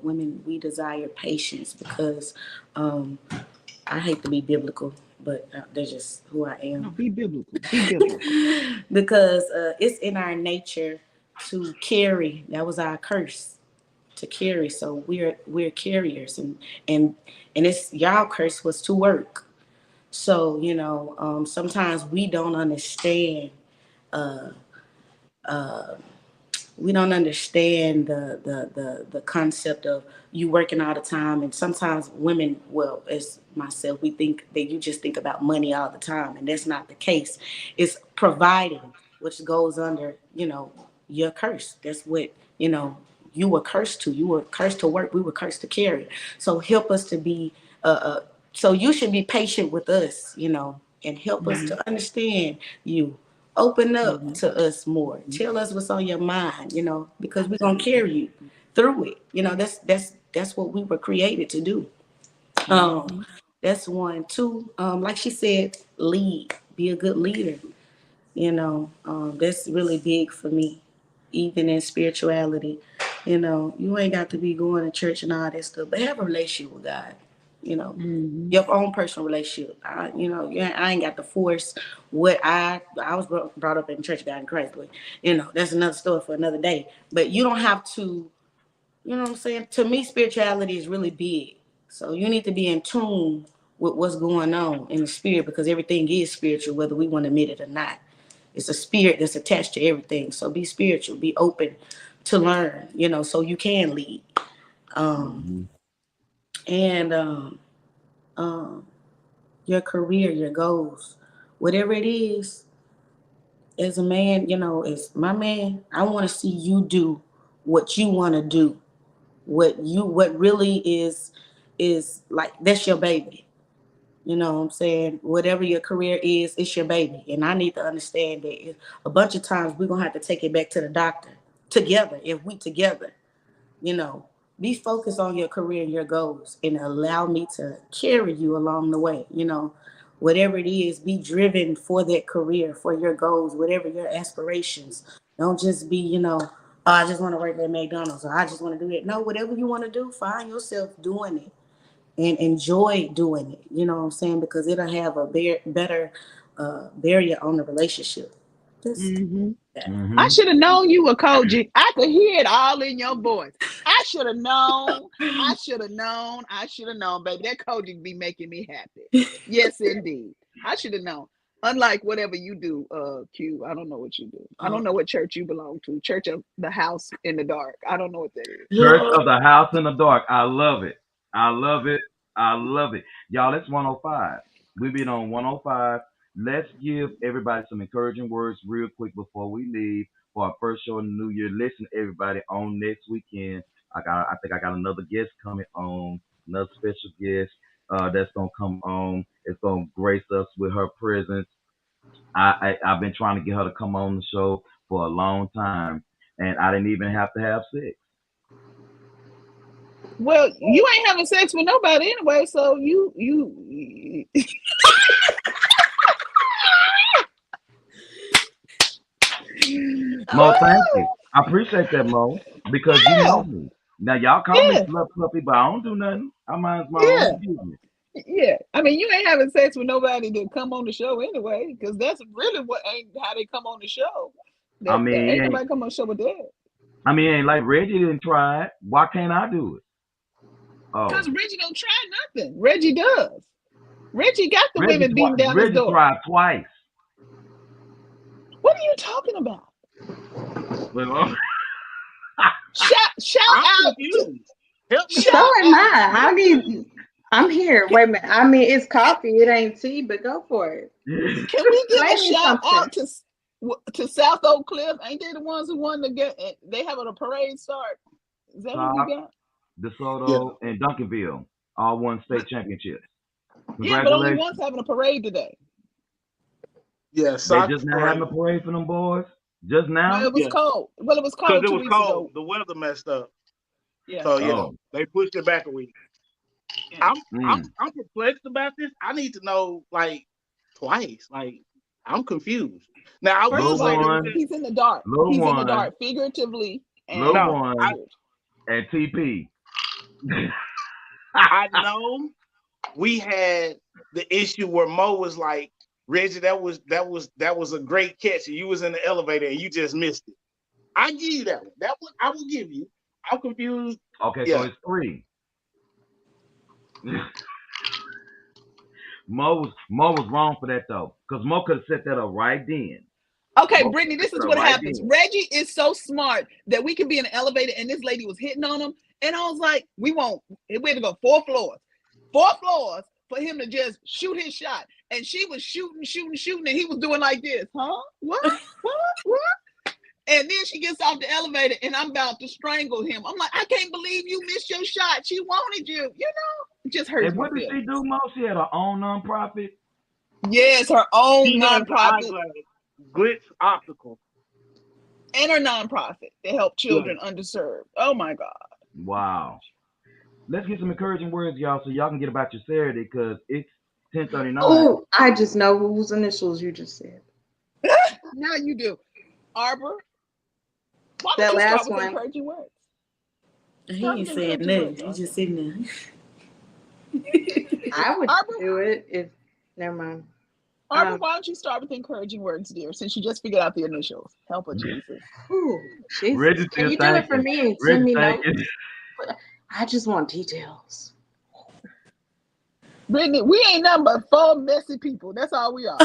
Women, we desire patience because I hate to be biblical, but that's just who I No, am. be biblical. Be biblical. Because it's in our nature to carry. That was our curse to carry. So we're carriers, and it's y'all curse was to work. So sometimes we don't understand. Uh, we don't understand the concept of you working all the time, and sometimes women, well, as myself, we think that you just think about money all the time, and that's not the case. It's providing, which goes under your curse. That's what you were cursed to. You were cursed to work, we were cursed to carry. So help us to be so you should be patient with us, and help us Hmm. to understand you. Open up Hmm. to us more. Tell us what's on your mind, because we're gonna carry you through it. That's what we were created to do. Um, Hmm. that's one. Two, like she said, lead. Be a good leader. That's really big for me, even in spirituality. You ain't got to be going to church and all that stuff, but have a relationship with God. You know, Hmm. your own personal relationship. I ain't got to force what I was brought up in church, God in Christ, but that's another story for another day. But you don't have to. You know what I'm saying? To me, spirituality is really big. So you need to be in tune with what's going on in the spirit because everything is spiritual, whether we want to admit it or not. It's a spirit that's attached to everything. So be spiritual, be open to learn, so you can lead. Um, Mm-hmm. and um, your career, your goals, whatever it is, as a man, as my man, I want to see you do what you want to do. What really is like that's your baby. You know what I'm saying? Whatever your career is, it's your baby. And I need to understand that a bunch of times we're gonna have to take it back to the doctor together if we together, you know. Be focused on your career and your goals and allow me to carry you along the way, Whatever it is, be driven for that career, for your goals, whatever your aspirations. Don't just be, oh, I just want to work at McDonald's or I just want to do it. No, whatever you want to do, find yourself doing it and enjoy doing it. You know what I'm saying? Because it'll have a better barrier on the relationship. Just Hmm. that. I Mm-hmm. should have known you were Koji. I could hear it all in your voice. I should have known. I should have known. I should have known, baby. That Koji be making me happy. Yes, indeed. I should have known. Unlike whatever you do, Q. I don't know what you do. I don't Oh, know what church you belong to. Church of the House in the Dark. I don't know what that is. Church Lord. of the House in the Dark. I love it. I love it. I love it. Y'all, it's 105. We've been on 105. Let's give everybody some encouraging words real quick before we leave for our first show in the new year. Listen, everybody, on next weekend, I think I got another guest coming on, another special guest that's gonna come on. It's gonna grace us with her presence. I've been trying to get her to come on the show for a long time, and I didn't even have to have sex. Well, you ain't having sex with nobody anyway, so you Mo, thank Oh, you. I appreciate that, Mo, because you know yeah, me. Now, y'all call me yeah, slut puppy, but I don't do nothing. I mind my yeah. own business. Yeah, I mean, you ain't having sex with nobody to come on the show anyway, because that's really what ain't how they come on the show. I That mean, ain't nobody come on the show with that. it ain't like Reggie didn't try it. Why can't I do it? Because Oh, Reggie don't try nothing. Reggie does. Reggie got the women beating down his Reggie door. tried twice. What are you talking about? Well, Shout I'm out. confused. Help me So out. am I. I'm here. Wait a minute. I mean, it's coffee. It ain't tea, but go for it. Can we give a Explain me shout out something. to South Oak Cliff? Ain't they the ones who won the game? They having a parade start. Is that what we got? DeSoto, and Duncanville all won state championships. Yeah, but only Congratulations. one's having a parade today. Yeah, They soccer just not having a parade for them boys. Just now. Well, it was Yeah. cold. Well, it was because cold it 2 was weeks cold. ago. The weather messed up. Yeah. So yeah, Oh. they pushed it back a week. Yeah. I'm perplexed about this. I need to know like twice. Like I'm confused. Now I First will of say all, this. he's in the dark. Little He's in the one. dark, figuratively and Little No, one and TP. I know we had the issue where Mo was like, Reggie, that was a great catch, and you was in the elevator and you just missed it. I give you that one. That one I will give you. I'm confused. Okay, Yeah. so it's 3. Mo was wrong for that though, because Mo could have set that up right then. Okay, Mo Brittany, this set is that what up right happens. then. Reggie is so smart that we can be in an elevator and this lady was hitting on him. And I was like, we had to go 4 floors. 4 floors for him to just shoot his shot. And she was shooting, and he was doing like this. Huh? What? What? And then she gets off the elevator and I'm about to strangle him. I'm like, I can't believe you missed your shot. She wanted you. You know, it just hurts And my what did she feelings. do, Mo? She had her own nonprofit. Yes, her own She has the nonprofit eyeglass, Glitch Optical. and her nonprofit to help children underserved. Oh my God. Wow. Let's get some encouraging words, y'all, so y'all can get about your Saturday, because it's 10:39. Oh, I just know whose initials you just said. Now you do. Arbor, why That don't you start last with one. encouraging words? He ain't saying nothing. He just sitting there. I would Arbor? do it if. Never mind. Arbor, why don't you start with encouraging words, dear, since you just figured out the initials? Help her, Jesus. Ooh, Jesus. Reggie Can still you do it for thinking. me and Reggie send me notes? thinking. I just want details. Brittany, we ain't nothing but 4 messy people. That's all we are.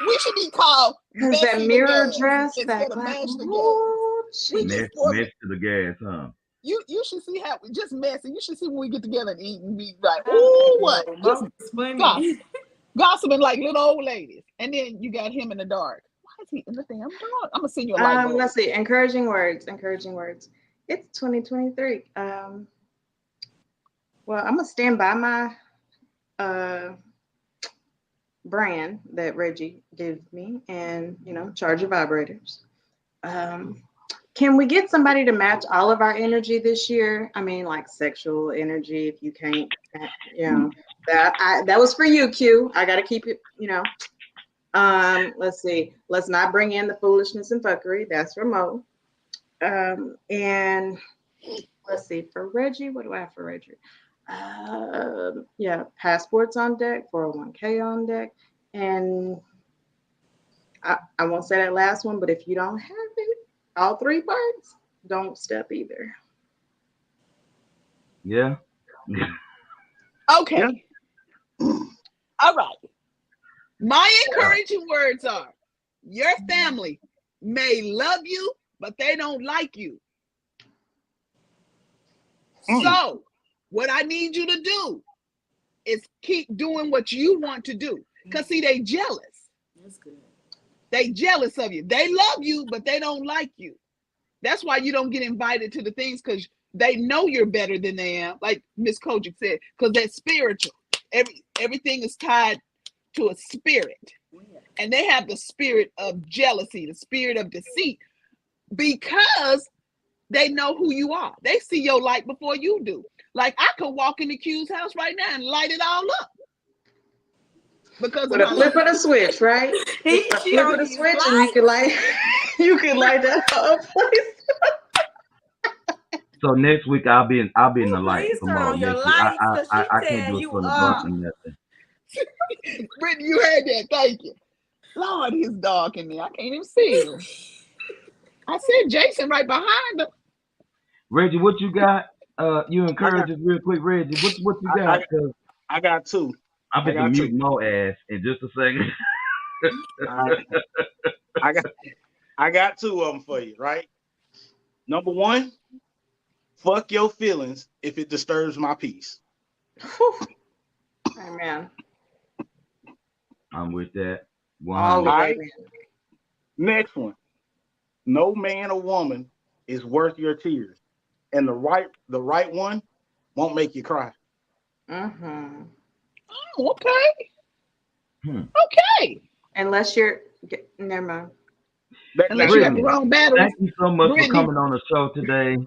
We should be called Because that Messy mirror the Gas dress, instead that of glass. Mash the Gas. Ooh, We jeez. just Mess to the gas, huh? you should see how we just messy. You should see when we get together and eat and be like, ooh, what? Just funny. gossiping like little old ladies. And then you got him in the dark. Why is he in the damn dark? I'm gonna send you a light bulb. Let's see. Encouraging words. It's 2023. Well, I'm gonna stand by my brand that Reggie gave me, and charge your vibrators. Can we get somebody to match all of our energy this year? I mean, like sexual energy. If you can't, that was for you, Q. I got to keep it. Let's see. Let's not bring in the foolishness and fuckery. That's for Mo. And let's see, for Reggie, what do I have for Reggie? Passports on deck, 401k on deck, and I won't say that last one, but if you don't have it, all 3 parts, don't step either. Yeah. Okay. Yeah. All right. My encouraging words are: your family may love you, but they don't like you. So what I need you to do is keep doing what you want to do. Because see, they jealous. That's good. They jealous of you. They love you, but they don't like you. That's why you don't get invited to the things, because they know you're better than they are. Like Miss Kojic said, because that's spiritual. Everything is tied to a spirit. And they have the spirit of jealousy, the spirit of deceit, because they know who you are. They see your light before you do. Like I could walk in the Q's house right now and light it all up. Because with a flip of the switch, right? Flip of the switch, and you can light that whole place. So next week I'll be in the light Please for turn Mo. on your Next week. lights, I 'cause she can't do tear it you from the up. bump and nothing. Brittany, you heard that. Thank you. Lord, he's dark in there. I can't even see him. I said Jason right behind him. Reggie, what you got? You encourage us real quick, Reggie. What you got? I got two. I'm I going to got mute two. Mo ass in just a second. I, I got I got two of them for you, right? Number one, fuck your feelings if it disturbs my peace. Whew. Amen. I'm with that. All the 100. All way, right. man. Next one. No man or woman is worth your tears. And the right one won't make you cry. Mm-hmm. Oh, okay. Hmm. Okay. Unless you're, never mind. Now, Unless you got the Brittany, wrong batteries. thank you so much for Brittany. coming on the show today.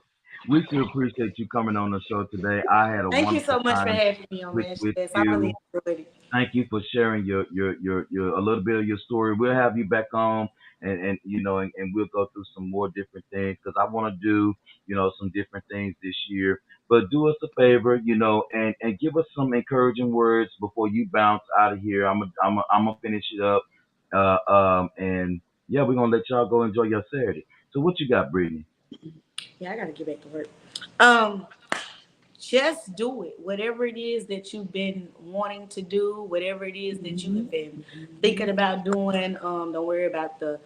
We sure appreciate you coming on the show today. I had a Thank you wonderful so much for time having me on with Mansion with Best. I really you. enjoyed it. Thank you for sharing your a little bit of your story. We'll have you back on, and you know, and we'll go through some more different things because I want to do, you know, some different things this year. But do us a favor, you know, and give us some encouraging words before you bounce out of here. I'm gonna finish it up, and yeah, we're gonna let y'all go enjoy your Saturday. So what you got, Brittany? Yeah, I gotta get back to work. Um, just do it. Whatever it is that you've been wanting to do, whatever it is that you have been thinking about doing, don't worry about the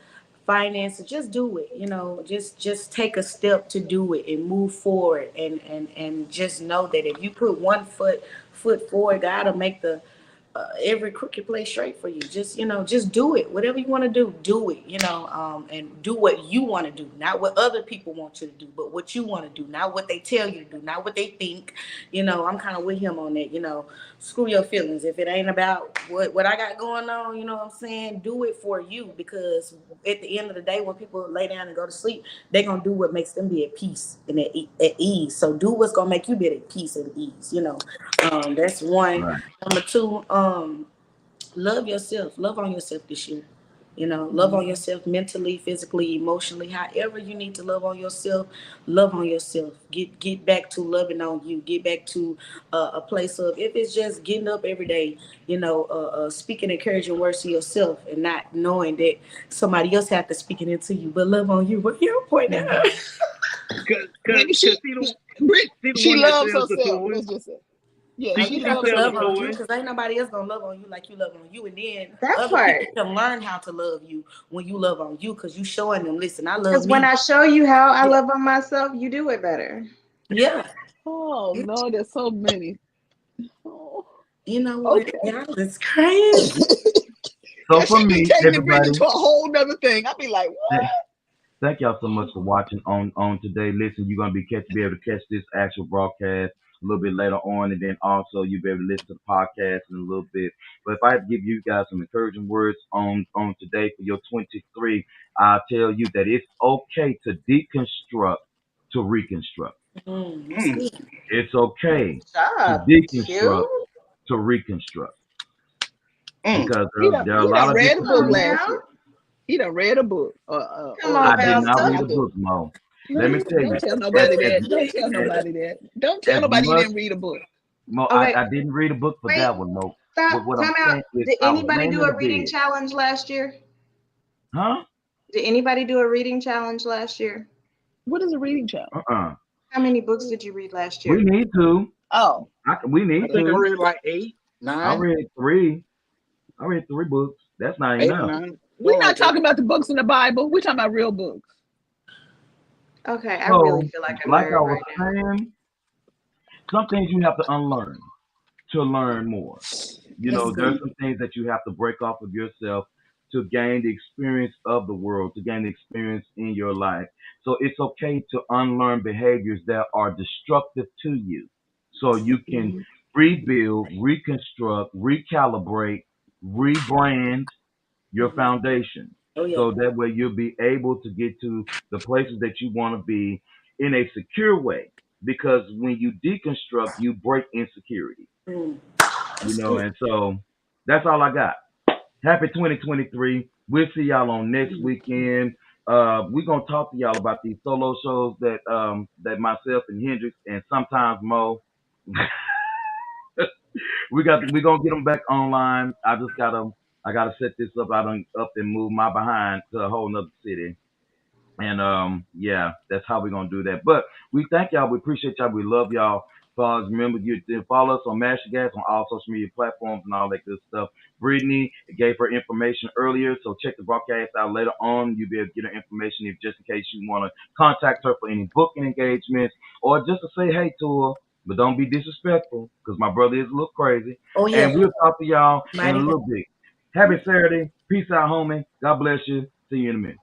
finances. Just do it. You know, just take a step to do it and move forward and just know that if you put one foot forward, God'll make the every crooked place straight for you. Just just do it. Whatever you want to do it. And do what you want to do, not what other people want you to do, but what you want to do, not what they tell you to do, not what they think. I'm kind of with him on that. Screw your feelings. If it ain't about what I got going on, you know what I'm saying. Do it for you, because at the end of the day, when people lay down and go to sleep, they're gonna do what makes them be at peace and at ease. So do what's gonna make you be at peace and ease. That's one. Right. Number two, love yourself. Love on yourself this year. Love on yourself mentally, physically, emotionally. However you need to love on yourself, love on yourself. Get back to loving on you. Get back to a place of, if it's just getting up every day, speaking encouraging words to yourself and not knowing that somebody else have to speak it into you, but love on you. What your point now? Maybe Cause Brit, see the she one that loves sells the herself. toys. Let's just say. Yeah, See, And she you she have loves to sells the love herself. on you, toys. because ain't nobody else gonna love on you like you love on you. And then That other people part. can learn how to love you when you love on you, because you showing them, listen, I love Because when me. I show you how I love on myself, you do it better. Yeah. Oh no, there's so many. Oh, You know what? okay. Y'all is crazy. So Yeah, for she be me, taking Brittany everybody, to a whole nother thing. I'd be like, th- what? thank y'all so much for watching on today. Listen, you're gonna be able to catch this actual broadcast a little bit later on, and then also you'll be able to listen to the podcast in a little bit. But if I had to give you guys some encouraging words on today for your 23, I'll tell you that it's okay to deconstruct to reconstruct. That's Mm. good. It's okay to Stop. deconstruct Q. to reconstruct Mm. because He done there are a he lot done of read a different Come book on things. last now. year. He done read a book Come or on, I did done not Pastor. read a something. book, Mo. No, Let me tell don't you, tell as nobody as that. Don't tell as, nobody that. Don't tell as nobody you much didn't read a book. Mo, Okay, I didn't read a book for wait. that one, Mo. Stop. What I'm Time out. saying is Did I was anybody laying do in the a reading bed. challenge last year? Huh? Did anybody do a reading challenge last year? What is a reading challenge? Uh-uh. How many books did you read last We year? need to. Oh, We I need think I to. read like eight, I nine, read three. I read three books. That's not eight or enough. nine, we're something not like that. talking about the books in the Bible. We're talking about real books. Okay, I really So, feel like a like I nerd was right now. saying, some things you have to unlearn to learn more. You That's know, there's good. some things that you have to break off of yourself to gain the experience of the world, to gain the experience in your life. So it's okay to unlearn behaviors that are destructive to you so you can Mhm. rebuild, reconstruct, recalibrate, rebrand your Mhm. foundation. Oh yeah. So that way you'll be able to get to the places that you want to be in a secure way. Because when you deconstruct, you break insecurity, Mm. you That's know, good. and so that's all I got. Happy 2023. We'll see y'all on next weekend. We're gonna talk to y'all about these solo shows that myself and Hendrix and sometimes Mo we're gonna get them back online. I gotta set this up. I done up and move my behind to a whole nother city. And yeah, that's how we're gonna do that. But we thank y'all. We appreciate y'all. We love y'all. Remember, you can follow us on Master Gas on all social media platforms and all that good stuff. Brittany gave her information earlier, so check the broadcast out later on. You'll be able to get her information if just in case you want to contact her for any booking engagements or just to say hey to her. But don't be disrespectful because my brother is a little crazy. Oh yeah. And we'll talk to y'all in a Mighty little bit. Happy Saturday. Peace out, homie. God bless you. See you in a minute.